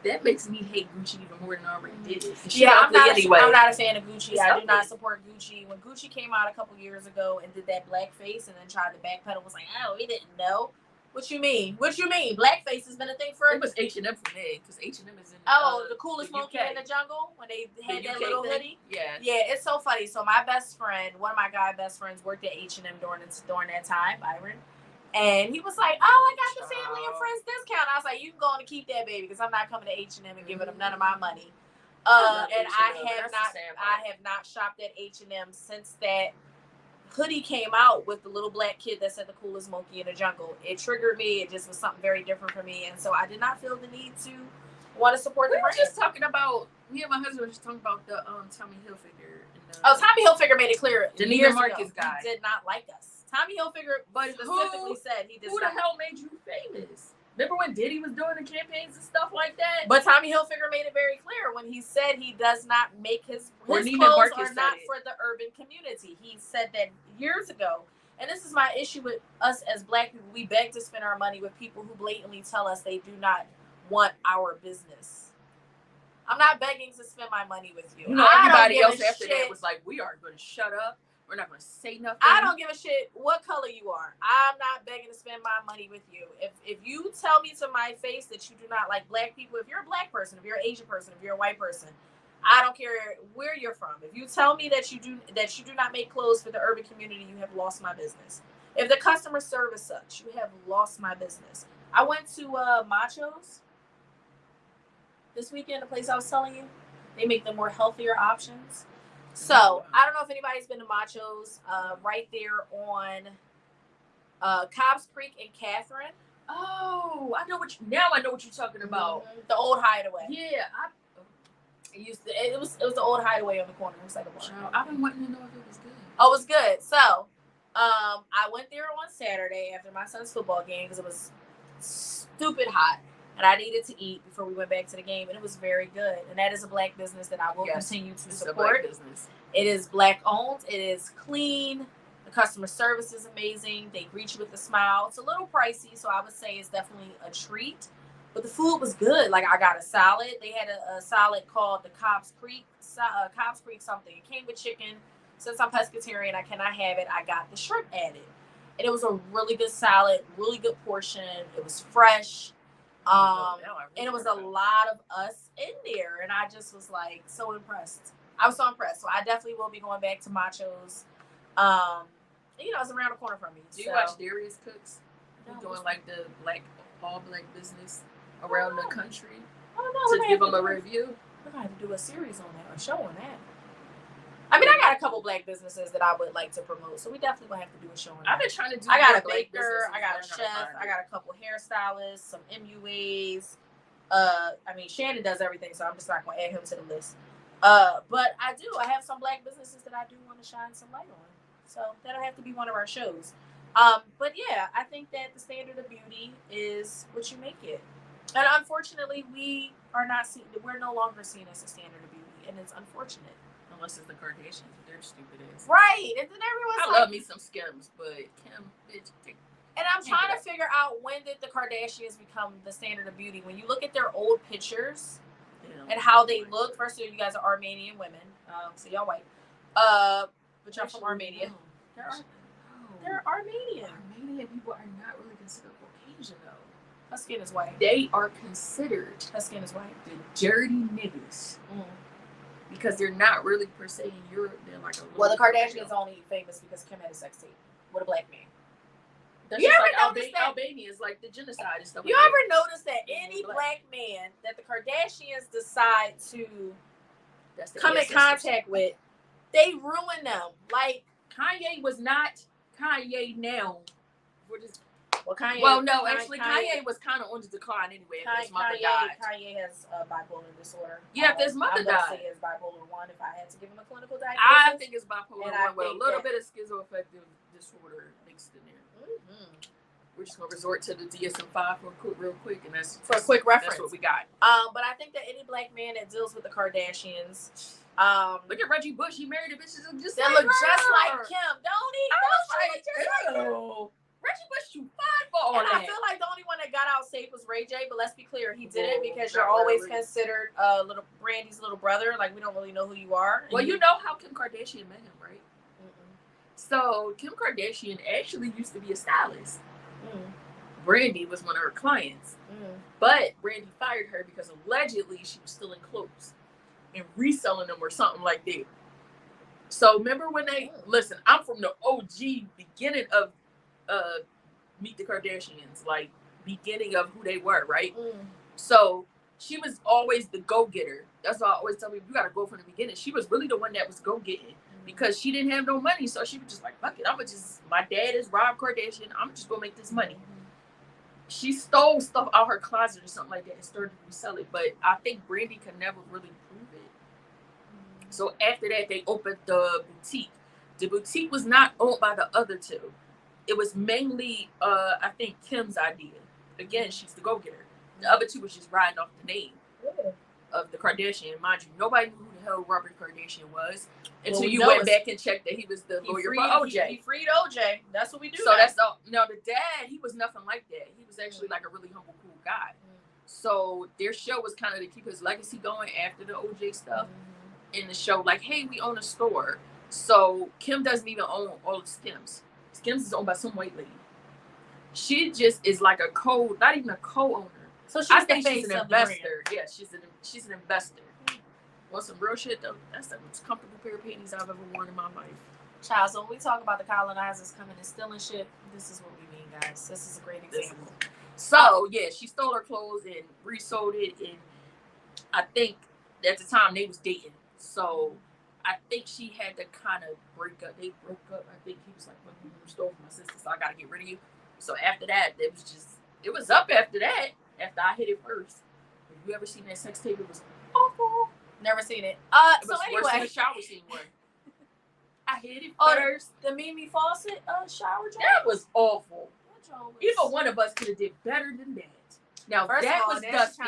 That makes me hate Gucci even more than I already did.
I'm not a fan of Gucci. I do not support Gucci. When Gucci came out a couple years ago and did that blackface and then tried to backpedal, was like, oh, we didn't know. What you mean? Blackface has been a thing for.
It was H&M for me, because H&M is in.
The coolest monkey in the jungle when they had that little hoodie.
Yeah.
Yeah, it's so funny. So my best friend, one of my guy best friends, worked at H&M during that time, Byron. And he was like, oh, I got the family and friends discount. I was like, you can go on and keep that, baby, because I'm not coming to H&M and giving them none of my money. And I have not shopped at H&M since that hoodie came out with the little black kid that said the coolest monkey in the jungle. It triggered me. It just was something very different for me. And so I did not feel the need to want to support the brand.
We were just talking about, me and my husband were just talking about the Tommy Hilfiger.
Tommy Hilfiger made it clear.
Janina Marcus guy.
He did not like us. Tommy Hilfiger specifically said he did.
Who the hell made you famous? Remember when Diddy was doing the campaigns and stuff like that?
But Tommy Hilfiger made it very clear when he said he does not make his clothes are not for the urban community. He said that years ago. And this is my issue with us as black people. We beg to spend our money with people who blatantly tell us they do not want our business. I'm not begging to spend my money with you.
Everybody else after that was like, we are going to shut up. We're not going to say nothing.
I don't give a shit what color you are. I'm not begging to spend my money with you. If you tell me to my face that you do not like black people, if you're a black person, if you're an Asian person, if you're a white person, I don't care where you're from. If you tell me that you do not make clothes for the urban community, you have lost my business. If the customer service sucks, you have lost my business. I went to Macho's this weekend, the place I was telling you. They make the more healthier options. So, I don't know if anybody's been to Macho's, right there on Cobbs Creek and Catherine.
Oh, I know what you're talking about.
The old Hideaway.
Yeah,
it was the old Hideaway on the corner. It was like a bar.
I've been wanting to know if it was good.
Oh, it was good. So, I went there on Saturday after my son's football game because it was stupid hot. And I needed to eat before we went back to the game, and it was very good. And that is a black business that I will continue to support. It is black owned. It is clean. The customer service is amazing. They greet you with a smile. It's a little pricey, so I would say it's definitely a treat. But the food was good. Like, I got a salad. They had a salad called the Cobbs Creek something. It came with chicken. Since I'm pescatarian, I cannot have it. I got the shrimp added. And it was a really good salad, really good portion. It was fresh. And it was a lot of us in there, and I just was like so impressed. I was so impressed. So I definitely will be going back to Macho's. You know, it's around the corner from me.
Do you watch Adairess Cooks? He's doing like the all black business around the country to give them a review.
We're gonna have to do a series on that, or show on that. I mean, I got a couple black businesses that I would like to promote, so we definitely will have to do a show on that.
I've been trying to do.
I got a baker, I got a chef, I got a couple hairstylists, some MUAs. I mean, Shannon does everything, so I'm just not gonna add him to the list. But I have some black businesses that I do want to shine some light on. So that'll have to be one of our shows. But yeah, I think that the standard of beauty is what you make it. And unfortunately, we are not seen. We're no longer seen as a standard of beauty, and it's unfortunate.
Unless it's the Kardashians, they're stupid ass.
Right, and then everyone's
I love me some Skims, but Kim, bitch.
And I'm trying to figure out, when did the Kardashians become the standard of beauty? When you look at their old pictures and how they look. First of all, you guys are Armenian women, so y'all white. But y'all from Armenia. They're Armenian.
Armenian people are not really considered Caucasian though.
Her skin is white.
They are considered.
Her skin is white.
The dirty niggas. Because they're not really per se in Europe. They're like a
well, the Kardashians only famous because Kim had a sex tape with a black man.
That's you ever notice that Albania is like the genocide and stuff?
You ever notice that any black man that the Kardashians decide to come in contact with, they ruin them? Like
Kanye was not Kanye now.
Kanye
was kind of on the decline anyway. His mother died.
Kanye has bipolar disorder.
Yeah, if his mother died.
I would say it's bipolar 1 if I had to give him a clinical diagnosis.
I think it's bipolar 1 with a little bit of schizoaffective disorder mixed in there. We're just gonna resort to the DSM-5 real quick, and that's
for a quick reference.
That's what we got.
But I think that any black man that deals with the Kardashians,
look at Reggie Bush. He married a bitch that look just
like Kim. Don't he?
Reggie Bush too fine for all that.
I feel like the only one that got out safe was Ray J, but let's be clear, he did it because you're always considered little Brandy's little brother. Like, we don't really know who you are.
Well, you know how Kim Kardashian met him, right? So Kim Kardashian actually used to be a stylist. Brandy was one of her clients, but Brandy fired her because allegedly she was stealing clothes and reselling them or something like that. So remember when listen, I'm from the OG beginning of Meet the Kardashians, like beginning of who they were, right? So she was always the go-getter. That's why I always tell people, you gotta go from the beginning. She was really the one that was go-getting because she didn't have no money, so she was just like, fuck it, my dad is Rob Kardashian, I'm just gonna make this money. She stole stuff out her closet or something like that and started to resell it, but I think Brandy could never really prove it. So after that, they opened the boutique. The boutique was not owned by the other two. It was mainly, I think, Kim's idea. Again, she's the go-getter. The other two was just riding off the name of the Kardashian. Mind you, nobody knew who the hell Robert Kardashian was until you went back and checked that he was the lawyer for OJ.
He freed OJ. That's what we do.
So that's all. No, the dad, he was nothing like that. He was actually like a really humble, cool guy. So their show was kind of to keep his legacy going after the OJ stuff. In the show, like, hey, we own a store. So Kim doesn't even own all of Skims. Skims is owned by some white lady. She just is like not even a co-owner.
So
I think she's an investor. Yeah, she's an investor. Want some real shit though? That's the most comfortable pair of panties I've ever worn in my life.
Child, so when we talk about the colonizers coming and stealing shit, this is what we mean, guys. This is a great example.
So yeah, she stole her clothes and resold it, and I think at the time they was dating. So I think she had to kind of break up. They broke up. I think he was like, well, you stole from my sister, so I got to get rid of you. So after that, it was up after that, after I hit it first. Have you ever seen that sex tape? It was awful.
Never seen it.
It was worse than the shower scene one. I hit it first.
The Mimi Fawcett shower job?
That was awful. Either one of us could have did better than that. Now,
first
that
of all,
was dusty.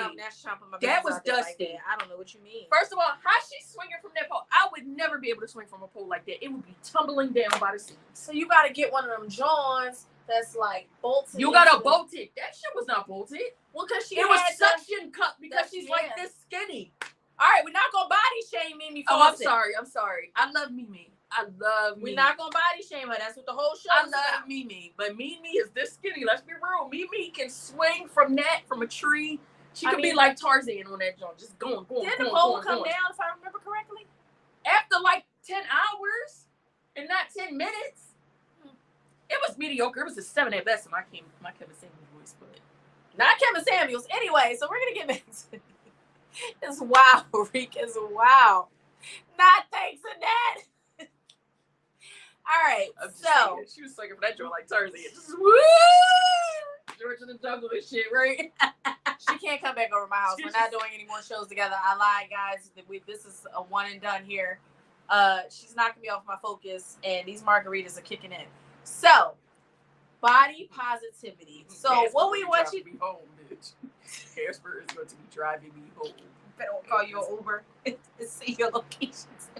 That was dusty.
Like I don't know what you mean.
First of all, how she swinging from that pole? I would never be able to swing from a pole like that. It would be tumbling down by the seams.
So you got to get one of them Johns that's like bolted.
You got to bolt it. That shit was not bolted.
Well, because
it was suction cup because she's like this skinny.
All right, we're not going to body shame Mimi Fawcett.
Oh, I'm sorry. I love Mimi.
We're not gonna body shame her. That's what the whole show is about.
I love Mimi, but Mimi is this skinny. Let's be real. Mimi can swing from a tree. She could be like Tarzan on that joint, just going.
Did the pole come down, if I remember correctly?
after like 10 hours and not 10 minutes. It was mediocre. It was a 7 at best in my Kevin Samuels voice, but
not Kevin Samuels. Anyway, so we're gonna get back to it's wow, Reek is wow. Not thanks, Annette. All right, so
saying, she was sucking for that joint like Thursday. Just woo, George in the Jungle and shit, right?
She can't come back over my house. We're not doing any more shows together. I lied, guys. This is a one and done here. She's knocking me off my focus, and these margaritas are kicking in. So, body positivity. So,
Casper
what we want you
to be home, bitch. Casper is going to be driving me home.
I don't call you an Uber and see your locations.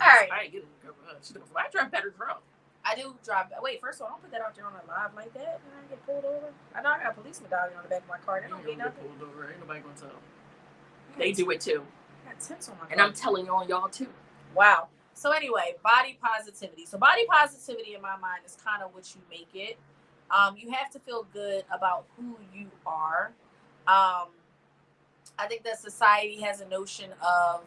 All right.
I ain't getting a cover. She knows I drive better drunk.
I do drive. Wait, first of all, don't put that out there on a live like that. And I get pulled over. I know I got a police medallion on the back of my car. They don't mean nothing.
Get pulled over. Ain't nobody gonna tell them. They do it too.
I got tips on my car.
And I'm telling y'all too.
Wow. So anyway, body positivity. So body positivity in my mind is kind of what you make it. You have to feel good about who you are. I think that society has a notion of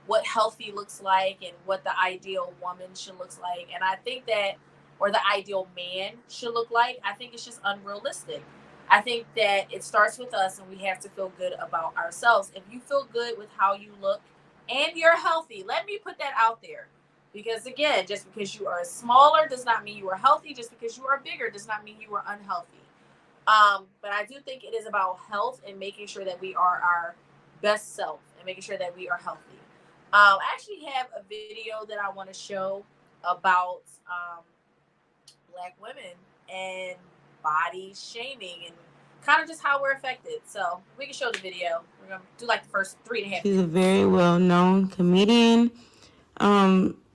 what healthy looks like and what the ideal woman should look like. And I think that, or the ideal man should look like, I think it's just unrealistic. I think that it starts with us and we have to feel good about ourselves. If you feel good with how you look and you're healthy, let me put that out there. Because again, just because you are smaller does not mean you are healthy. Just because you are bigger does not mean you are unhealthy. But I do think it is about health and making sure that we are our best self and making sure that we are healthy. I actually have a video that I want to show about Black women and body shaming and kind of just how we're affected. So we can show the video. We're going to do like the first 3.5 minutes.
She's a very well-known comedian.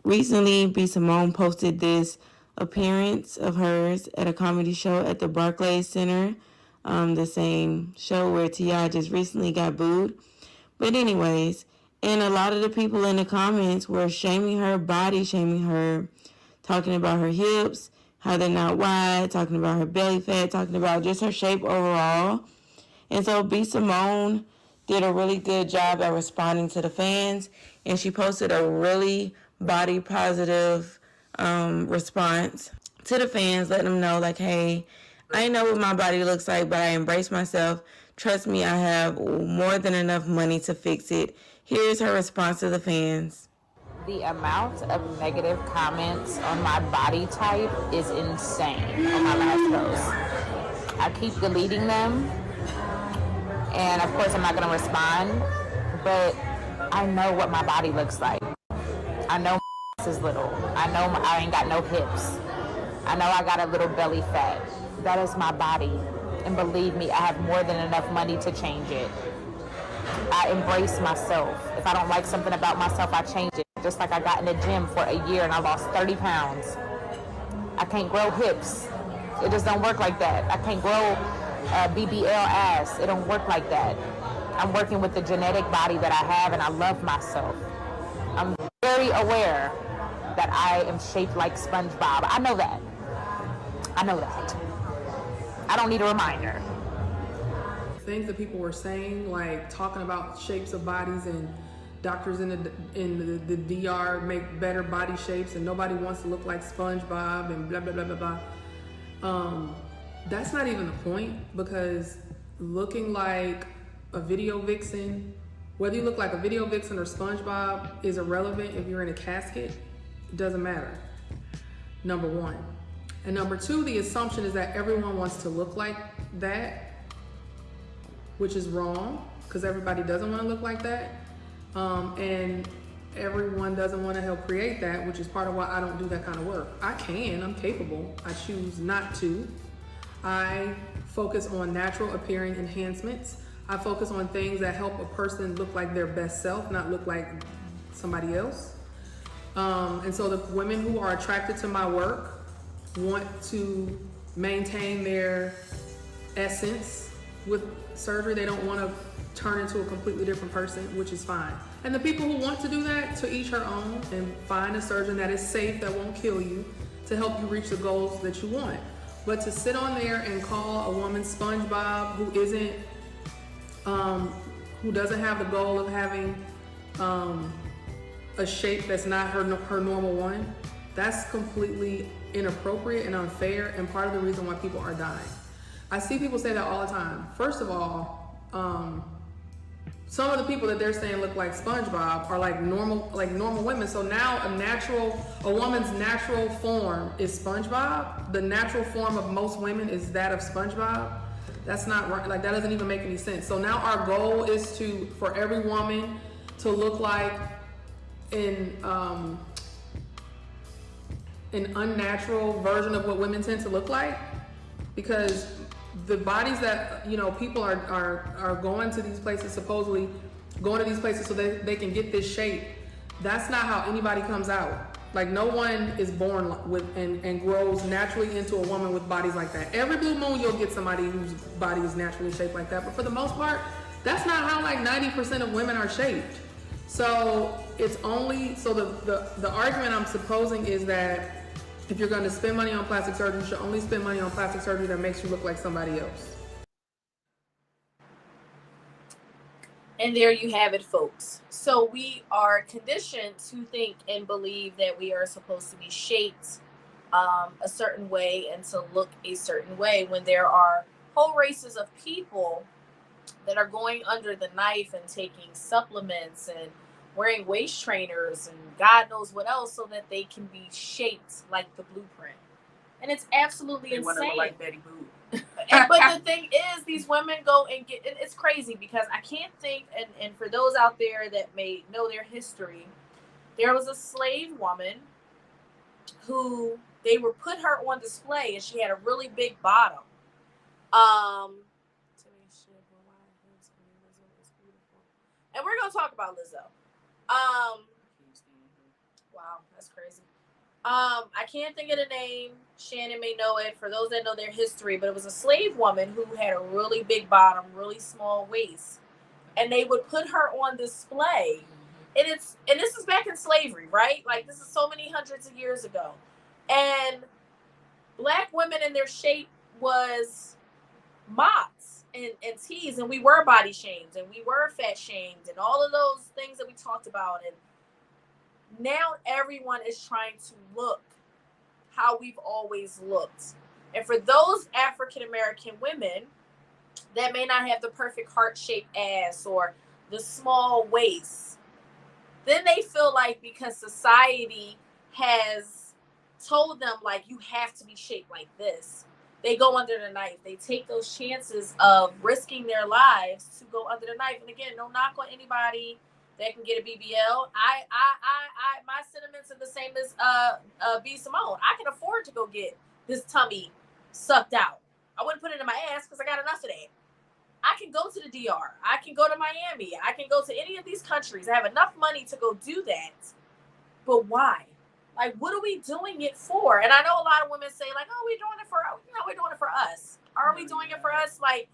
Recently, B. Simone posted this appearance of hers at a comedy show at the Barclays Center, the same show where T.I. just recently got booed. But anyways, and a lot of the people in the comments were shaming her, body shaming her, talking about her hips, how they're not wide, talking about her belly fat, talking about just her shape overall. And so B. Simone did a really good job at responding to the fans, and she posted a really body positive response to the fans, letting them know like, hey, I know what my body looks like, but I embrace myself. Trust me, I have more than enough money to fix it. Here's her response to the fans.
The amount of negative comments on my body type is insane on my last post. I keep deleting them, and of course I'm not going to respond, but I know what my body looks like. I know my is little. I know I ain't got no hips. I know I got a little belly fat. That is my body. And believe me, I have more than enough money to change it. I embrace myself. If I don't like something about myself, I change it. Just like I got in the gym for a year and I lost 30 pounds. I can't grow hips. It just don't work like that. I can't grow BBL ass. It don't work like that. I'm working with the genetic body that I have, and I love myself. I'm very aware that I am shaped like SpongeBob. I know that. I know that. I don't need a reminder.
Things that people were saying, like talking about shapes of bodies, and doctors in the DR make better body shapes, and nobody wants to look like SpongeBob, and blah blah blah blah blah. That's not even the point, because looking like a video vixen, whether you look like a video vixen or SpongeBob, is irrelevant if you're in a casket. It doesn't matter. Number one. And number two, the assumption is that everyone wants to look like that, which is wrong, because everybody doesn't want to look like that. And everyone doesn't want to help create that, which is part of why I don't do that kind of work. I'm capable. I choose not to. I focus on natural appearing enhancements. I focus on things that help a person look like their best self, not look like somebody else. And so the women who are attracted to my work want to maintain their essence with surgery. They don't want to turn into a completely different person, which is fine. And the people who want to do that, to each her own, and find a surgeon that is safe, that won't kill you, to help you reach the goals that you want. But to sit on there and call a woman SpongeBob who isn't, who doesn't have the goal of having a shape that's not her normal one, that's completely inappropriate and unfair, and part of the reason why people are dying. I see people say that all the time. First of all, some of the people that they're saying look like SpongeBob are like normal women. So now a woman's natural form is SpongeBob. The natural form of most women is that of SpongeBob. That's not right. Like, that doesn't even make any sense. So now our goal is for every woman to look like an unnatural version of what women tend to look like, because the bodies that people are going to these places, supposedly going to these places so that they can get this shape. That's not how anybody comes out. Like, no one is born with and grows naturally into a woman with bodies like that. Every blue moon you'll get somebody whose body is naturally shaped like that, but for the most part, that's not how like 90% of women are shaped. So it's only the argument I'm supposing is that if you're going to spend money on plastic surgery, you should only spend money on plastic surgery that makes you look like somebody else.
And there you have it, folks. So we are conditioned to think and believe that we are supposed to be shaped a certain way and to look a certain way, when there are whole races of people that are going under the knife and taking supplements and wearing waist trainers and God knows what else so that they can be shaped like the blueprint. And it's absolutely insane.
Want to look like Betty Boop.
But the thing is, these women go and get, it's crazy because I can't think, and for those out there that may know their history, there was a slave woman who they would put her on display, and she had a really big bottom. And we're gonna talk about Lizzo. Wow, that's crazy. I can't think of the name. Shannon may know it, for those that know their history, but it was a slave woman who had a really big bottom, really small waist, and they would put her on display. And this is back in slavery, right? Like, this is so many hundreds of years ago, and Black women in their shape was mocked and teased, and we were body shamed, and we were fat shamed, and all of those things that we talked about. And now everyone is trying to look how we've always looked. And for those African American women that may not have the perfect heart-shaped ass or the small waist, then they feel like because society has told them, like, you have to be shaped like this, they go under the knife. They take those chances of risking their lives to go under the knife. And again, no knock on anybody that can get a BBL. My sentiments are the same as B. Simone. I can afford to go get this tummy sucked out. I wouldn't put it in my ass because I got enough of that. I can go to the DR. I can go to Miami. I can go to any of these countries. I have enough money to go do that. But why? Like, what are we doing it for? And I know a lot of women say, like, oh, we're doing it for us. Are we doing it for us? Like,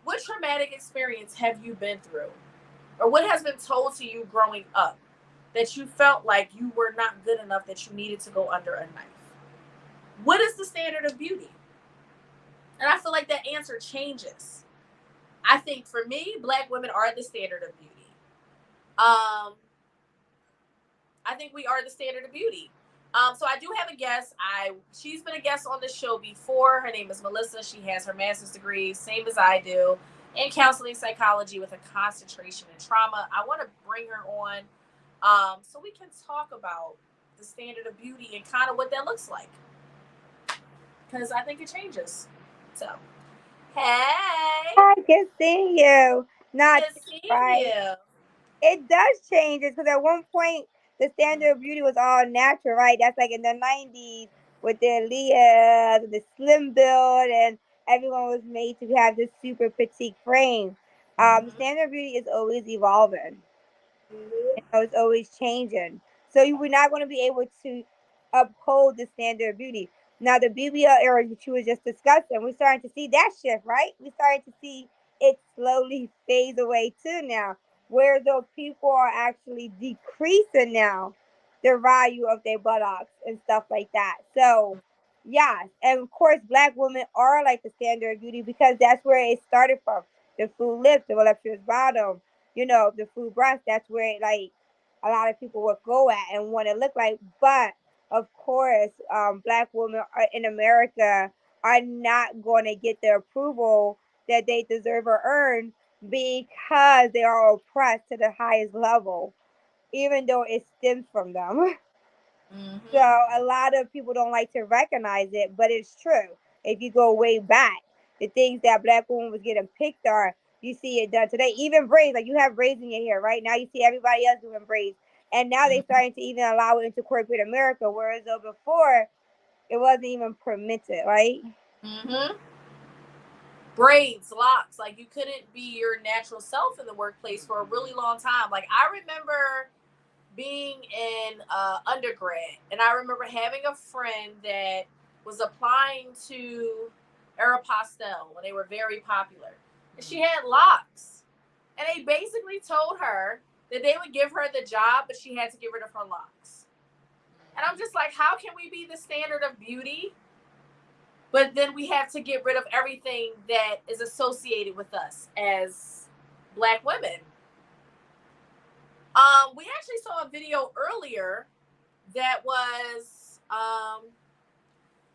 what traumatic experience have you been through? Or what has been told to you growing up that you felt like you were not good enough, that you needed to go under a knife? What is the standard of beauty? And I feel like that answer changes. I think for me, Black women are the standard of beauty. I think we are the standard of beauty. So I do have a guest. She's been a guest on the show before. Her name is Melissa. She has her master's degree, same as I do, in counseling psychology with a concentration in trauma. I want to bring her on so we can talk about the standard of beauty and kind of what that looks like, because I think it changes. So, hey.
Hi, good seeing you. Not
Good seeing
right.
you.
It does change because at one point the standard of beauty was all natural, right? That's like in the 90s with the Aaliyah, the slim build, and everyone was made to have this super petite frame. The standard of beauty is always evolving. It's always changing. So we're not going to be able to uphold the standard of beauty. Now, the BBL era, which you were just discussing, we're starting to see that shift, right? We're starting to see it slowly fade away too now, where those people are actually decreasing now the value of their buttocks and stuff like that. So, yeah, and of course, Black women are like the standard of beauty because that's where it started from. The full lips, the voluptuous bottom, the full breast. That's where it a lot of people would go at and want to look like. But of course, black women in America are not going to get the approval that they deserve or earn because they are oppressed to the highest level, even though it stems from them. So a lot of people don't like to recognize it, but it's true. If you go way back, the things that black women was getting picked on, you see it done today. Even braids, like you have braids in your hair right now, you see everybody else doing braids, and now they're starting to even allow it into corporate America, whereas though before it wasn't even permitted, right?
Braids, locks, like you couldn't be your natural self in the workplace for a really long time. Like I remember being in undergrad, and I remember having a friend that was applying to Aeropostale when they were very popular, and she had locks, and they basically told her that they would give her the job, but she had to get rid of her locks. And I'm just like, how can we be the standard of beauty, but then we have to get rid of everything that is associated with us as black women? We actually saw a video earlier that was,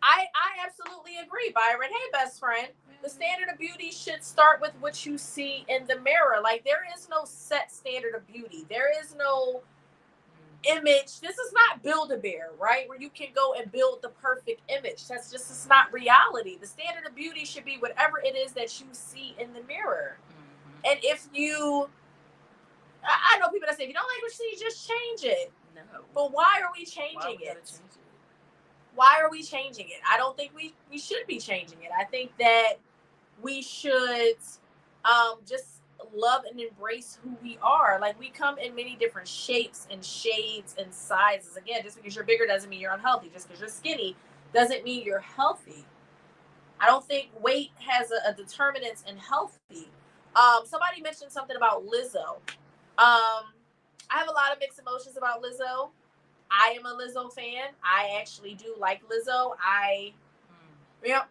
I absolutely agree, Byron. Hey, best friend. The standard of beauty should start with what you see in the mirror. Like, there is no set standard of beauty. There is no image. This is not Build-A-Bear, right? Where you can go and build the perfect image. It's not reality. The standard of beauty should be whatever it is that you see in the mirror. And if you, I know people that say, if you don't like what you see, just change it. No. But why are we changing it? Why are we changing it? I don't think we should be changing it. I think that we should just love and embrace who we are. Like, we come in many different shapes and shades and sizes. Again, just because you're bigger doesn't mean you're unhealthy. Just because you're skinny doesn't mean you're healthy. I don't think weight has a determinant in healthy. Somebody mentioned something about Lizzo. I have a lot of mixed emotions about Lizzo. I am a Lizzo fan. I actually do like Lizzo.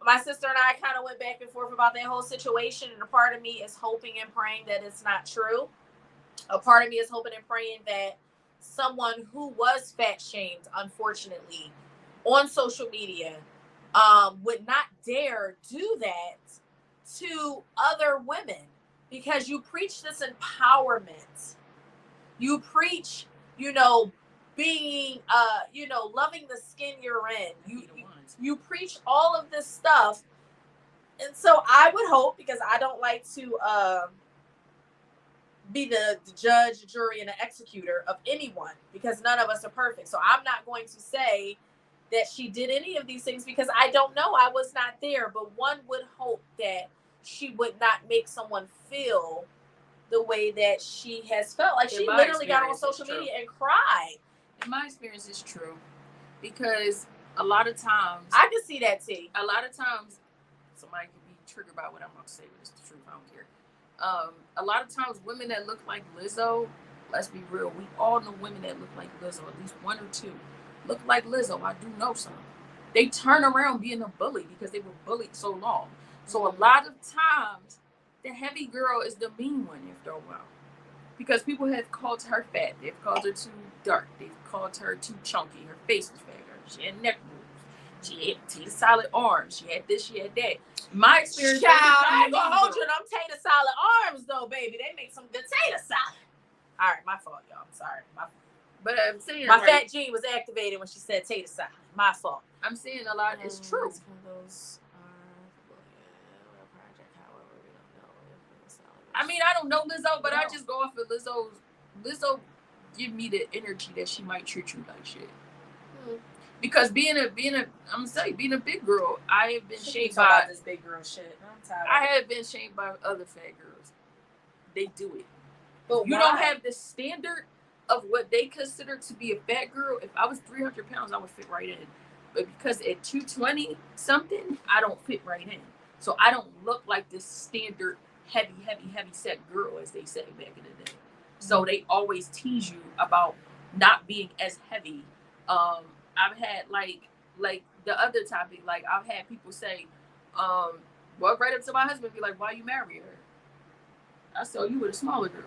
My sister and I kind of went back and forth about that whole situation, and a part of me is hoping and praying that it's not true. A part of me is hoping and praying that someone who was fat shamed, unfortunately, on social media, would not dare do that to other women, because you preach this empowerment. You preach, being, loving the skin you're in. You preach all of this stuff. And so I would hope, because I don't like to be the judge, the jury, and the executor of anyone, because none of us are perfect. So I'm not going to say that she did any of these things, because I don't know. I was not there. But one would hope that she would not make someone feel the way that she has felt. Like, she literally got on social media and cried.
In my experience, it's true, because a lot of times,
I can see that, T.
A lot of times, somebody can be triggered by what I'm going to say, but it's the truth. I don't care. A lot of times, women that look like Lizzo, let's be real, we all know women that look like Lizzo, at least one or two look like Lizzo. I do know some. They turn around being a bully because they were bullied so long. So a lot of times, the heavy girl is the mean one after a while, because people have called her fat. They've called her too dark. They've called her too chunky. Her face was fatter. She had neck moves. She had Tater solid arms. She had this. She had that. My experience.
Child, I ain't gonna hold you to them Tater solid arms, though, baby. They make some good Tater salad. All right, my fault, y'all. I'm sorry.
But I'm saying
my fat gene was activated when she said Tater salad. My fault.
I'm saying a lot is true. I mean, I don't know Lizzo, but I just go off of Lizzo's. Lizzo give me the energy that she might treat you like shit. Because being a big girl, I have been shamed by
this big girl shit.
I have been shamed by other fat girls. They do it.
But
you don't have the standard of what they consider to be a fat girl. If I was 300 pounds, I would fit right in. But because at 220 something, I don't fit right in. So I don't look like this standard heavy set girl, as they say back in the day. So they always tease you about not being as heavy. I've had like the other topic, like I've had people say, walk right up to my husband and be like, why you marry her? I said, you were a smaller girl.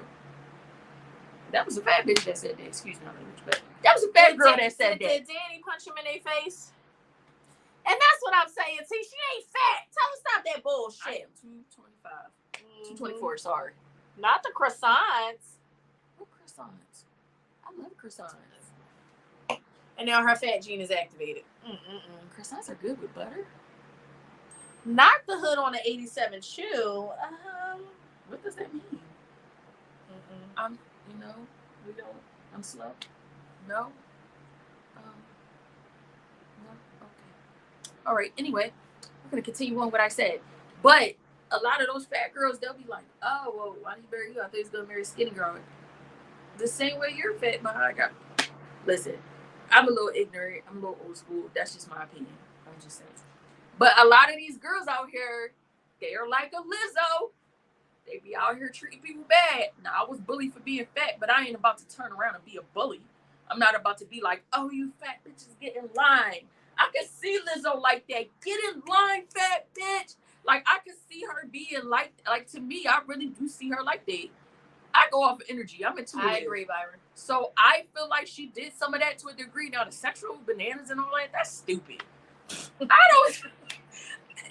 That was a fat bitch that said that. Excuse me, but that was a fat girl that said that.
Did Danny punch him in their face? And that's what I'm saying. See, she ain't fat. Tell her stop that bullshit.
I am 225. 224, sorry.
Not the croissants.
What croissants? I love croissants.
And now her fat gene is activated.
Croissants are good with butter.
Not the hood on the 87 shoe.
What does that mean? We don't. I'm slow. No. No. Okay. All right. Anyway, we're gonna continue on what I said. But a lot of those fat girls, they'll be like, "Oh, well, why did he marry you? I thought he was gonna marry a skinny girl." The same way you're fat, but I got. Listen, I'm a little ignorant. I'm a little old school. That's just my opinion. I'm just saying. But a lot of these girls out here, they are like a Lizzo. They be out here treating people bad. Now, I was bullied for being fat, but I ain't about to turn around and be a bully. I'm not about to be like, oh, you fat bitches, get in line. I can see Lizzo like that. Get in line, fat bitch. Like, I can see her being like to me, I really do see her like that. I go off of energy. I'm intuitive.
I agree, Byron.
So I feel like she did some of that to a degree. Now, the sexual bananas and all that, that's stupid. I don't,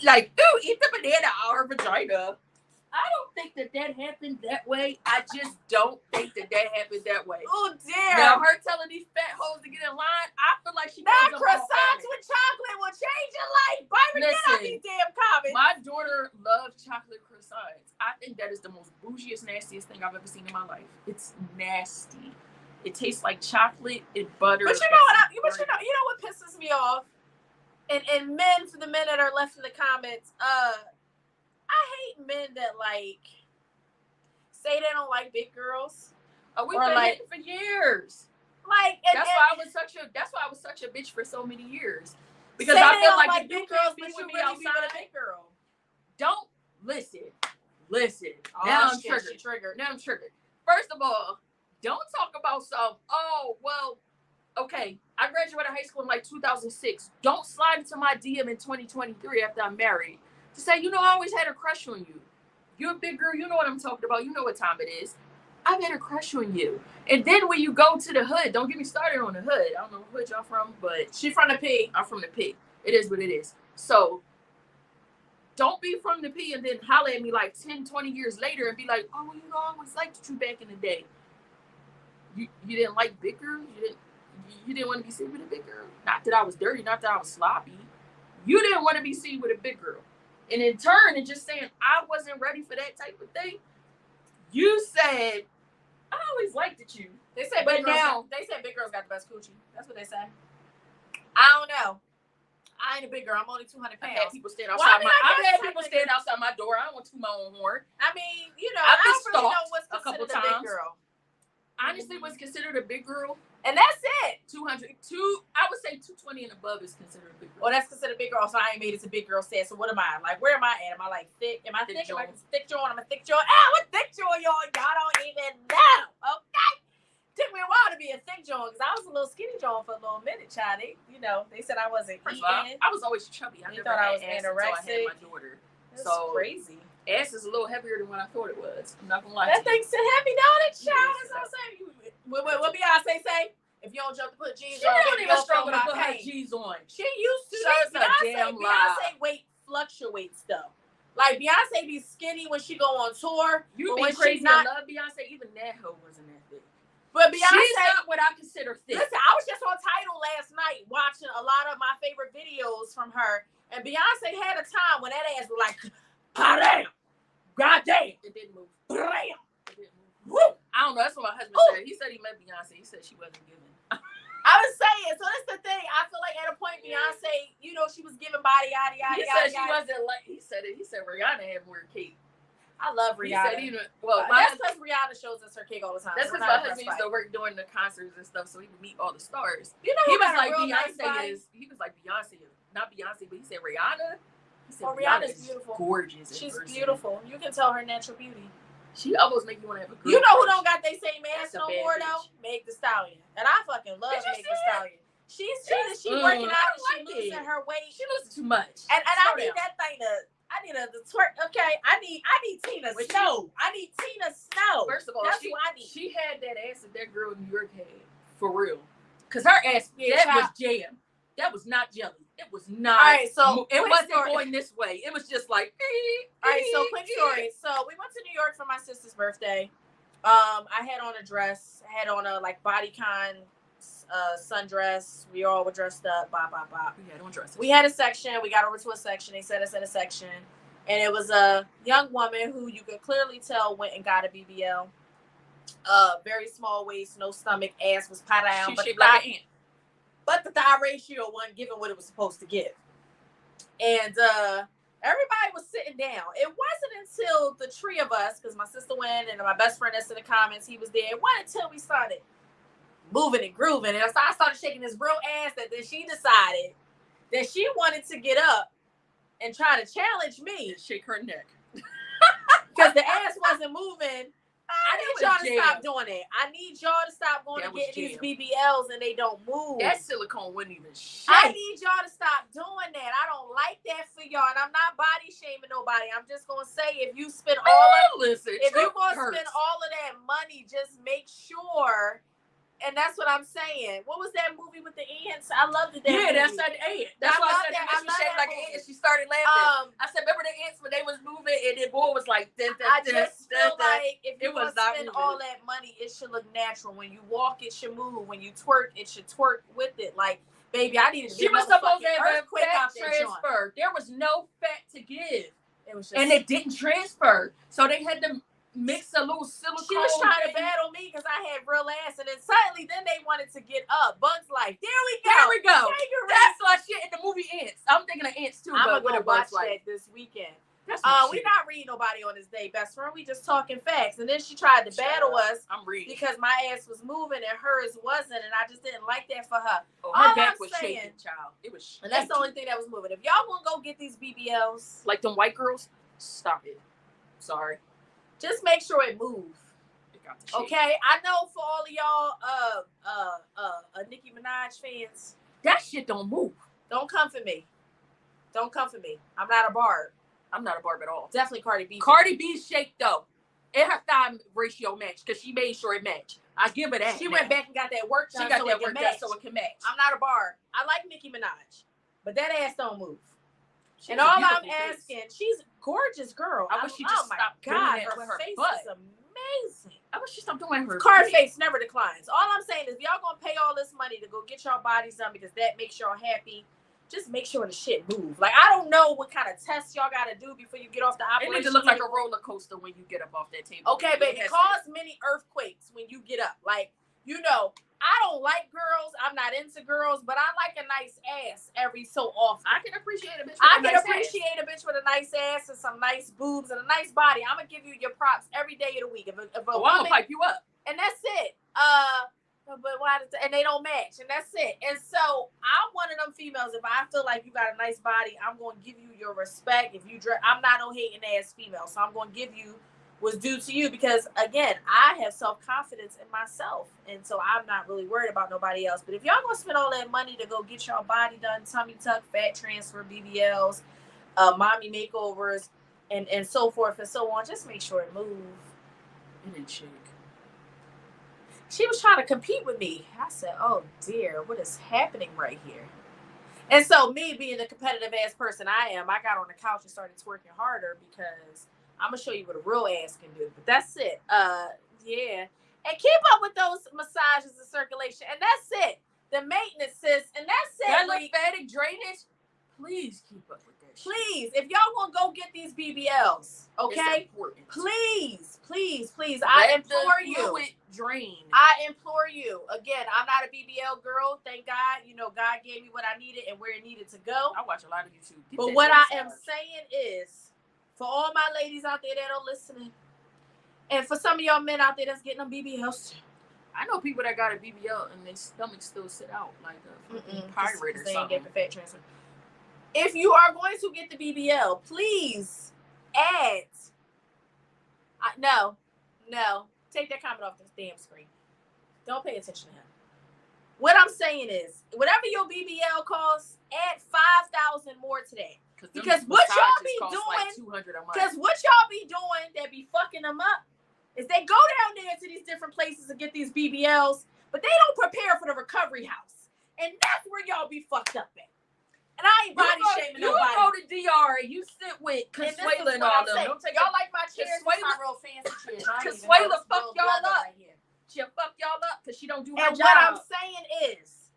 like, dude, eat the banana out her vagina. I don't think that happened that way. I just don't think that happened that way.
Oh, damn.
Now, her telling these fat hoes to get in line, I feel like she
That croissants with chocolate will change your life. Byron, get out these damn comments.
My daughter loves chocolate croissants. I think that is the most bougiest, nastiest thing I've ever seen in my life. It's nasty. It tastes like chocolate and butter.
But you know what pisses me off? And men, for the men that are left in the comments, I hate men that like say they don't like big girls.
We've been like for years.
Like
that's why I was such a bitch for so many years. Because I feel like
big girls, but you really be with a big girl.
Don't listen.
Oh,
Now I'm triggered. Now I'm triggered. First of all, don't talk about okay, I graduated high school in like 2006. Don't slide into my DM in 2023 after I'm married. To say, I always had a crush on you. You're a big girl. You know what I'm talking about. You know what time it is. I've had a crush on you. And then when you go to the hood, don't get me started on the hood. I don't know what hood y'all from, but
she from the P.
I'm from the P. It is what it is. So don't be from the P and then holler at me like 10, 20 years later and be like, oh, I always liked you back in the day. You didn't like big girls? You didn't want to be seen with a big girl? Not that I was dirty. Not that I was sloppy. You didn't want to be seen with a big girl. And in turn, and just saying I wasn't ready for that type of thing, you said, I always liked it you.
They said big girls got the best coochie. That's what they say. I don't know. I ain't a big girl. I'm only 200 pounds.
I've had people stand outside my door. I don't want to toot my own horn.
I mean, I don't really know what's considered a big girl.
Honestly, what's considered a big girl,
and that's it.
200, I would say 220 and above is considered a big girl.
Oh, that's considered a big girl. So I ain't made it to big girl status. So what am I? Like, where am I at? Am I like thick? Am I thick? Am I thick joint? I'm a thick joint. What thick joint, y'all? Y'all don't even know. Okay. Took me a while to be a thick joint because I was a little skinny joint for a little minute, child. They said I wasn't eating.
I was always chubby. I thought I was anorexic. I had my daughter.
That's crazy.
Ass is a little heavier than what I thought it was. I'm not gonna lie.
That thing's still heavy, don't it, child? That's what I'm saying. What Beyonce say? If you don't jump to put G's on,
she don't even struggle to put her G's on.
She used to. Beyonce weight fluctuates though. Like Beyonce be skinny when she go on tour.
You be crazy. I love Beyonce. Even that hoe wasn't that thick.
But Beyonce,
she's not what I consider thick.
Listen, I was just on Tidal last night watching a lot of my favorite videos from her, and Beyonce had a time when that ass was like, damn, goddamn,
it didn't move.
Damn.
It didn't move. Woo. I don't know. That's what my husband said. He said he met Beyonce. He said she wasn't giving.
I was saying, so that's the thing. I feel like at a point, Beyonce, she was giving body, yada.
He said she wasn't like. He said Rihanna had more cake.
I love Rihanna.
He said
that's because Rihanna shows us her cake all the time.
That's because my husband used to work during the concerts and stuff, so he would meet all the stars.
He was like Beyonce
is. He was like Beyonce, not Beyonce, but he said Rihanna. He said
Rihanna's beautiful,
gorgeous.
She's beautiful. You can tell her natural beauty.
She almost make you want to have a girl.
You know who don't got they same ass no more though? Meg Thee Stallion, and I fucking love Meg Thee Stallion. She working out and she losing her weight.
She loses too much.
And I need that thing to I need a twerk. Okay, I need Tina Snow. I need Tina Snow.
First of all,
that's what I need.
She had that ass that girl in New York had for real. Cause her ass, was jam. That was not jelly. It was not.
All right, so
it wasn't going this way. It was just like.
All right, so quick story. So we went to New York for my sister's birthday. I had on a dress. I had on a like bodycon sundress. We all were dressed up. Blah blah blah. We had a section. We got over to a section. They set us in a section, and it was a young woman who you could clearly tell went and got a BBL. Very small waist, no stomach, ass was pie down, but the thigh ratio wasn't giving what it was supposed to give. And everybody was sitting down. It wasn't until the three of us, because my sister went and my best friend that's in the comments, he was there. It wasn't until we started moving and grooving, and I started shaking this real ass that then she decided that she wanted to get up and try to challenge me.
Shake her neck.
Because the ass wasn't moving. I need y'all to stop doing it. I need y'all to stop going to get these BBLs and they don't move.
That silicone wouldn't even shake.
I need y'all to stop doing that. I don't like that for y'all. And I'm not body shaming nobody. I'm just going to say if you spend all of that money, just make sure. And that's what I'm saying. What was that movie with the ants? I loved it.
That's that ant. That's why I said she shaped like an ant. She started laughing. I said, remember the ants when they was moving and the boy was like,
I just feel like if you want to spend all that money, it should look natural. When you walk, it should move. When you twerk, it should twerk with it. Like, baby, I needed to
She was supposed to have a fat transfer. There was no fat to give.
It was just,
and it didn't transfer. So they had to mix a little silicone.
She was trying to battle me because I had real ass, and then suddenly they wanted to get up. Bugs Life. There we go.
That's like shit in the movie Ants. I'm thinking of Ants too.
I'm gonna watch that this weekend. We're not reading nobody on this day, best friend. We just talking facts. And then she tried to battle us.
I'm reading
because my ass was moving and hers wasn't, and I just didn't like that for her.
Her back was shaking, child. It was shaking.
And that's the only thing that was moving. If y'all want to go get these BBLs,
like them white girls, stop it. Sorry.
Just make sure it moves. Okay, I know for all of y'all Nicki Minaj fans,
that shit don't move.
Don't come for me. Don't come for me. I'm not a barb.
I'm not a barb at all.
Definitely Cardi B.
Cardi B's shape though. And her thigh ratio matched because she made sure it matched. I give her that.
She went back and got that work done.
She got that work done so it can match.
I'm not a barb. I like Nicki Minaj, but that ass don't move. And all I'm asking, she's a gorgeous girl.
I wish she just stopped doing that with her
face
butt.
is amazing.
I wish she stopped doing her
card face never declines. All I'm saying is if y'all gonna pay all this money to go get y'all bodies done because that makes y'all happy, just make sure the shit move. Like, I don't know what kind of tests y'all gotta do before you get off the operation.
It needs to look like a roller coaster when you get up off that table.
Okay, baby, it cause many earthquakes when you get up. Like, you know, I don't like girls. I'm not into girls, but I like a nice ass every so often.
I can appreciate a bitch
with a nice ass and some nice boobs and a nice body. I'm gonna give you your props every day of the week. If a woman,
I'm gonna pipe you up.
And that's it. But why? And they don't match, and that's it. And so I'm one of them females. If I feel like you got a nice body, I'm gonna give you your respect. If you dress, I'm not no hating ass female, so I'm gonna give you what's due to you because again, I have self-confidence in myself, and so I'm not really worried about nobody else. But if y'all gonna spend all that money to go get y'all body done, tummy tuck, fat transfer, BBLs, mommy makeovers, and so forth and so on, just make sure it moves.
And then shake.
She was trying to compete with me. I said, oh dear, what is happening right here? And so me being the competitive ass person I am, I got on the couch and started twerking harder because I'm going to show you what a real ass can do. But that's it. Yeah. And keep up with those massages and circulation. And that's it. The maintenance, sis. And that's it.
That lymphatic drainage, please keep up with that shit.
Please. If y'all want to go get these BBLs, okay? Please. I implore you.
Drain.
I implore you. Again, I'm not a BBL girl. Thank God. You know, God gave me what I needed and where it needed to go.
I watch a lot of YouTube.
But what I am saying is, for all my ladies out there that are listening, and for some of y'all men out there that's getting them BBLs too.
I know people that got a BBL and their stomach still sit out like a pirate or something.
Get the fat transfer. If you are going to get the BBL, please add. No. Take that comment off this damn screen. Don't pay attention to him. What I'm saying is, whatever your BBL costs, add $5,000 more to that. Because what y'all be
doing,
doing,
like $200 a month.
because what y'all be doing that be fucking them up is they go down there to these different places and get these BBLs, but they don't prepare for the recovery house. And that's where y'all be fucked up at. And I ain't body shaming nobody.
You go to DR and you sit with Consuela and all them. Don't take
y'all like my chairs. It's my real fancy chairs.
Consuela fuck y'all up. She'll fuck y'all up because she don't do her job.
And what I'm saying is,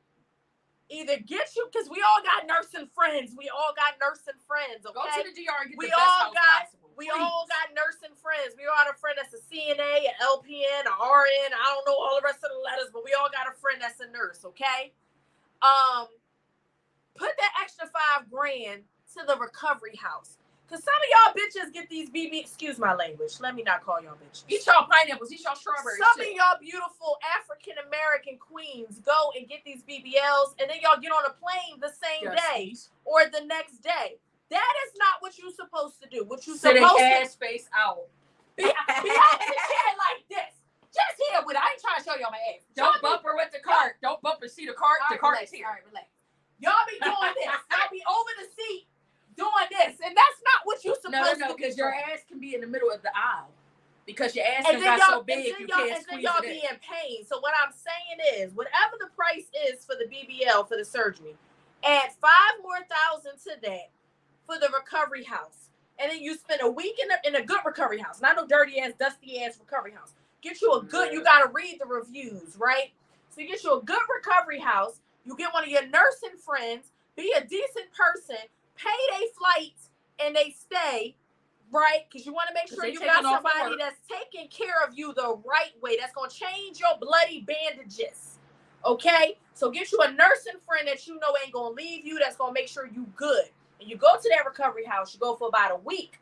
either get you, because we all got nursing friends. Okay?
Go to the DR and get
we
the best
all
house
got,
possible.
We all got nursing friends. We all got a friend that's a CNA, an LPN, an RN. I don't know all the rest of the letters, but we all got a friend that's a nurse, okay? Put that extra $5,000 to the recovery house. Because some of y'all bitches get these excuse my language. Let me not call y'all bitches.
Eat y'all pineapples, eat y'all strawberries.
Some of y'all beautiful African-American queens go and get these BBLs, and then y'all get on a plane the same day or the next day. That is not what you're supposed to do. What you're
sitting
supposed to
ass face out.
be out in the chair like this. Just here with it. I ain't trying to show y'all my ass.
Don't bump her with the cart. Don't bump her. See the cart? The cart is here.
All right, relax. Y'all be doing this. Y'all be over the seat doing this. And that's not what you're supposed to do.
Because your ass can be in the middle of the aisle. Because your ass got so big you can't squeeze it in.
Y'all be in pain. So what I'm saying is, whatever the price is for the BBL, for the surgery, add $5,000 more to that for the recovery house. And then you spend a week in a good recovery house. Not no dirty ass, dusty ass recovery house. Get you a good, you got to read the reviews, right? So you get you a good recovery house. You get one of your nursing friends, be a decent person, pay their flights and they stay, right? Because you want to make sure you got somebody that's taking care of you the right way. That's going to change your bloody bandages, okay? So get you a nursing friend that you know ain't going to leave you, that's going to make sure you good. And you go to that recovery house, you go for about a week.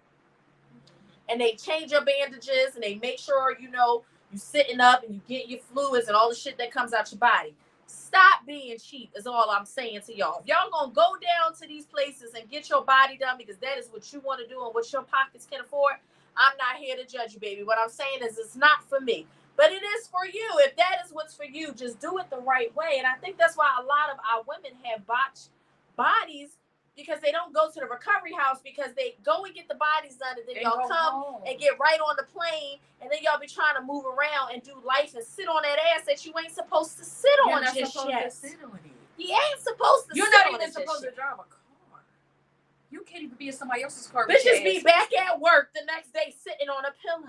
And they change your bandages and they make sure, you know, you sitting up and you get your fluids and all the shit that comes out your body. Stop being cheap is all I'm saying to y'all. If y'all gonna go down to these places and get your body done because that is what you want to do and what your pockets can afford, I'm not here to judge you, baby. What I'm saying is it's not for me. But it is for you. If that is what's for you, just do it the right way. And I think that's why a lot of our women have botched bodies because they don't go to the recovery house because they go and get the bodies done and then y'all come and get right on the plane and then y'all be trying to move around and do life and sit on that ass that you ain't supposed to sit on just yet. You ain't supposed to sit on it.
You're not even supposed to drive a car. You can't even be in somebody else's car.
Bitches be back at work the next day sitting on a pillow.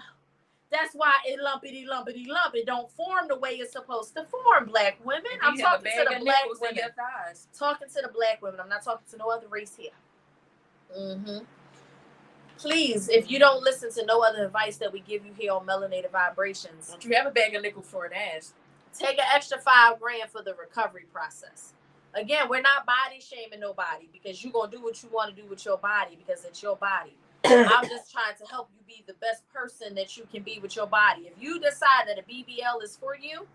That's why it lumpity don't form the way it's supposed to form, black women. I'm talking to the black women. Talking to the black women. I'm not talking to no other race here. Please, if you don't listen to no other advice that we give you here on Melanated Vibrations,
don't you have a bag of nickels for an ass?
Take an extra $5,000 for the recovery process. Again, we're not body shaming nobody because you're going to do what you want to do with your body because it's your body. I'm just trying to help you be the best person that you can be with your body. If you decide that a BBL is for you,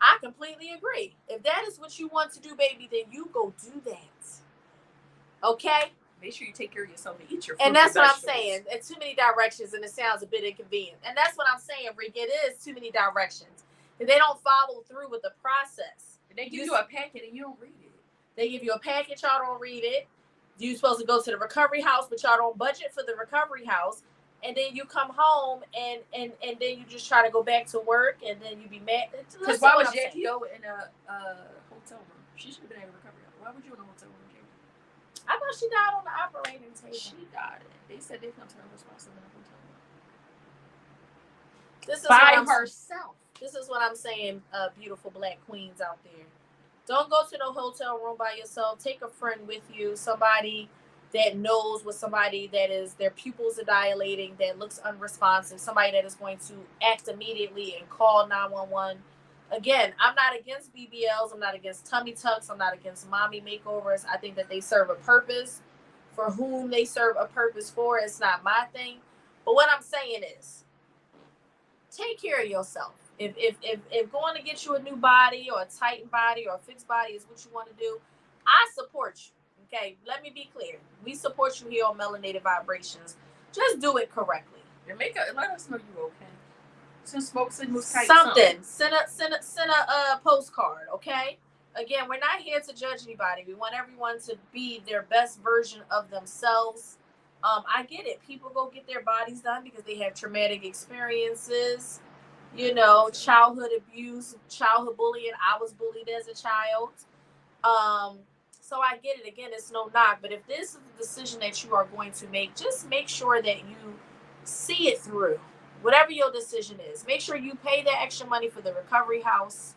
I completely agree. If that is what you want to do, baby, then you go do that. Okay?
Make sure you take care of yourself and eat your food.
And that's what I'm saying. And too many directions, and it sounds a bit inconvenient. And that's what I'm saying, Rick. It is too many directions. And they don't follow through with the process.
They give you a packet and you don't read it.
They give you a packet, y'all don't read it. You're supposed to go to the recovery house, but y'all don't budget for the recovery house. And then you come home and then you just try to go back to work and then you be mad.
Because why was JTO in a hotel room? She should have been in a recovery house. Why would you in a hotel room, JTO?
I thought she died on the operating table.
She died. They said they come to her responsible in a hotel room.
This is
by herself.
This is what I'm saying, beautiful black queens out there. Don't go to no hotel room by yourself. Take a friend with you, somebody that knows what somebody that is, their pupils are dilating, that looks unresponsive, somebody that is going to act immediately and call 911. Again, I'm not against BBLs. I'm not against tummy tucks. I'm not against mommy makeovers. I think that they serve a purpose. For whom they serve a purpose for, it's not my thing. But what I'm saying is, take care of yourself. If going to get you a new body or a tightened body or a fixed body is what you want to do, I support you. Okay, let me be clear. We support you here on Melanated Vibrations. Just do it correctly.
And let us know you okay. Some smoke signals,
something. Send a postcard, okay? again, we're not here to judge anybody. We want everyone to be their best version of themselves. I get it. People go get their bodies done because they have traumatic experiences, you know, childhood abuse, childhood bullying. I was bullied as a child. So I get it. Again, it's no knock. But if this is the decision that you are going to make, just make sure that you see it through. Whatever your decision is, make sure you pay the extra money for the recovery house,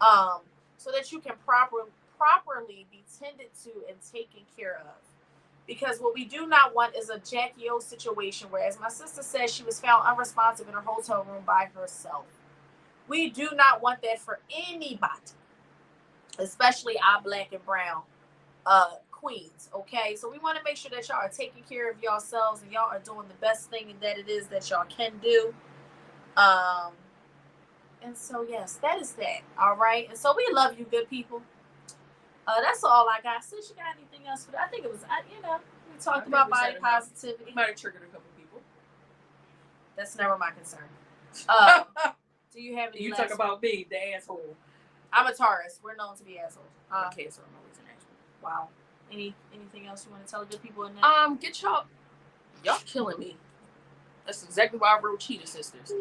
so that you can properly be tended to and taken care of. Because what we do not want is a Jackie O situation where, as my sister said, she was found unresponsive in her hotel room by herself. We do not want that for anybody, especially our black and brown queens. Okay, so we want to make sure that y'all are taking care of yourselves and y'all are doing the best thing that it is that y'all can do. And so yes, that is that. All right, and so we love you, good people. That's all I got. Sis, you got anything else for that? I think it was, you know, we talked about body positivity.
We might have triggered a couple people.
That's never my concern. Do you have any?
You talk about me, the asshole.
I'm a Taurus. We're known to be assholes.
Okay, so I'm always an asshole.
Wow. Anything else you want to tell the good people in there?
Get y'all killing me. That's exactly why I wrote Cheetah Sisters.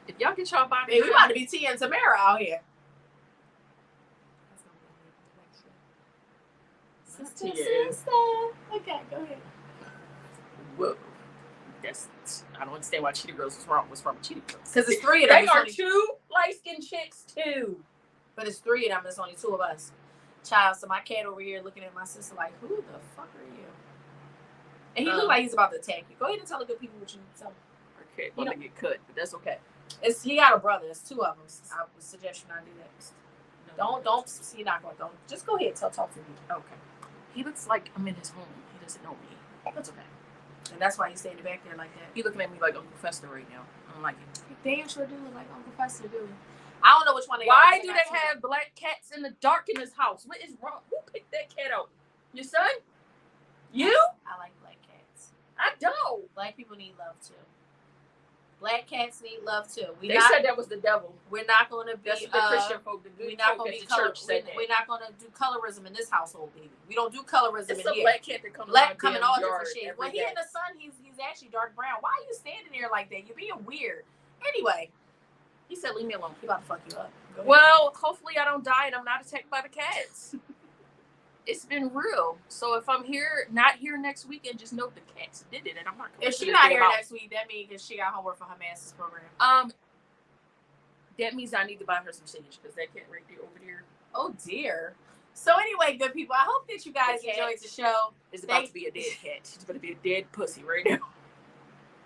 If y'all get y'all body,
hey, we about to be Tia and Tamara out here. Sister. Okay, go ahead.
Whoa. I don't understand why Cheetah Girls was from Cheetah Girls.
Because it's 3 of them.
They are 2 light-skinned chicks, too.
But it's 3 of them. There's only 2 of us. Child, so my cat over here looking at my sister like, who the fuck are you? And he looked like he's about to attack you. Go ahead and tell the good people what you tell them.
Okay, well, they get cut, but that's okay.
He got a brother. It's 2 of them. I would suggest you not do that. Don't. You're not going. Don't. Just go ahead. Talk to me.
Okay. He looks like I'm in his home. He doesn't know me. That's okay.
And that's why he's standing back there like that.
He looking at me like Uncle Fester right now. I don't like it.
He damn sure do look like Uncle Fester, do he? I don't know which one they are.
Why do they have black cats in the dark in this house? What is wrong? Who picked that cat out? Your son? You?
I like black cats.
I don't.
Black people need love too. Black cats need love too.
They said that was the devil.
We're not going to be.
That's what the Christian folk, the good folk at the church said that.
We're not going to do colorism in this household, baby. We don't do colorism in here.
It's a black cat that comes
in all different shades. Well, he in the sun, he's actually dark brown. Why are you standing there like that? You're being weird. Anyway, he said, "Leave me alone. He about to fuck you up."
Well, hopefully I don't die and I'm not attacked by the cats. It's been real. So if I'm not here next weekend, just know the cats did it, and I'm not.
If she's not here next week, that means that she got homework for her master's program.
That means I need to buy her some sage because that cat right there over there.
Oh dear. So anyway, good people, I hope that you guys enjoyed the show.
It's about to be a dead cat. She's about to be a dead pussy right now.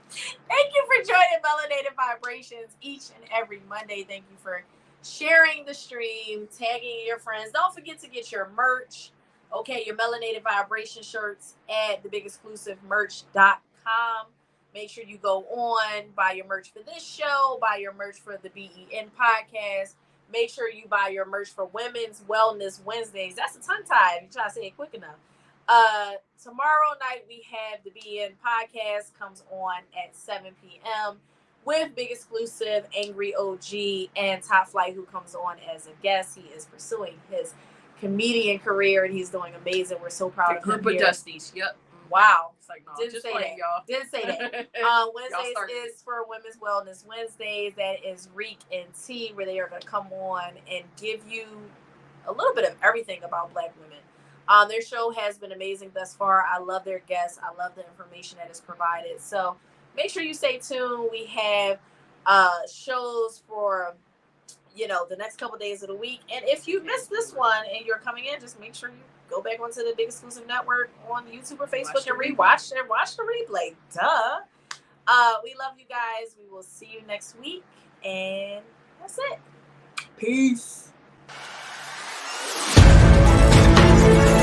Thank you for joining Melanated Vibrations each and every Monday. Thank you for sharing the stream, tagging your friends. Don't forget to get your merch. Okay, your Melanated Vibration shirts at thebigexclusivemerch.com. Make sure you go on, buy your merch for this show, buy your merch for the BEN podcast. Make sure you buy your merch for Women's Wellness Wednesdays. That's a tongue tie if you try to say it quick enough. Tomorrow night we have the BEN podcast comes on at 7 p.m. with Big Exclusive, Angry OG, and Top Flight, who comes on as a guest. He is pursuing his comedian career and he's doing amazing. We're so proud of him.
Group of Dusties. Yep.
Wow.
It's like, no,
Didn't say that.
Y'all.
Didn't say that. Wednesdays is for Women's Wellness Wednesdays. That is Reek and T, where they are going to come on and give you a little bit of everything about Black women. Their show has been amazing thus far. I love their guests. I love the information that is provided. So make sure you stay tuned. We have shows for, the next couple days of the week. And if you missed this one and you're coming in, just make sure you go back onto the Big Exclusive Network on YouTube or Facebook and watch the replay. Duh. We love you guys. We will see you next week. And that's it.
Peace.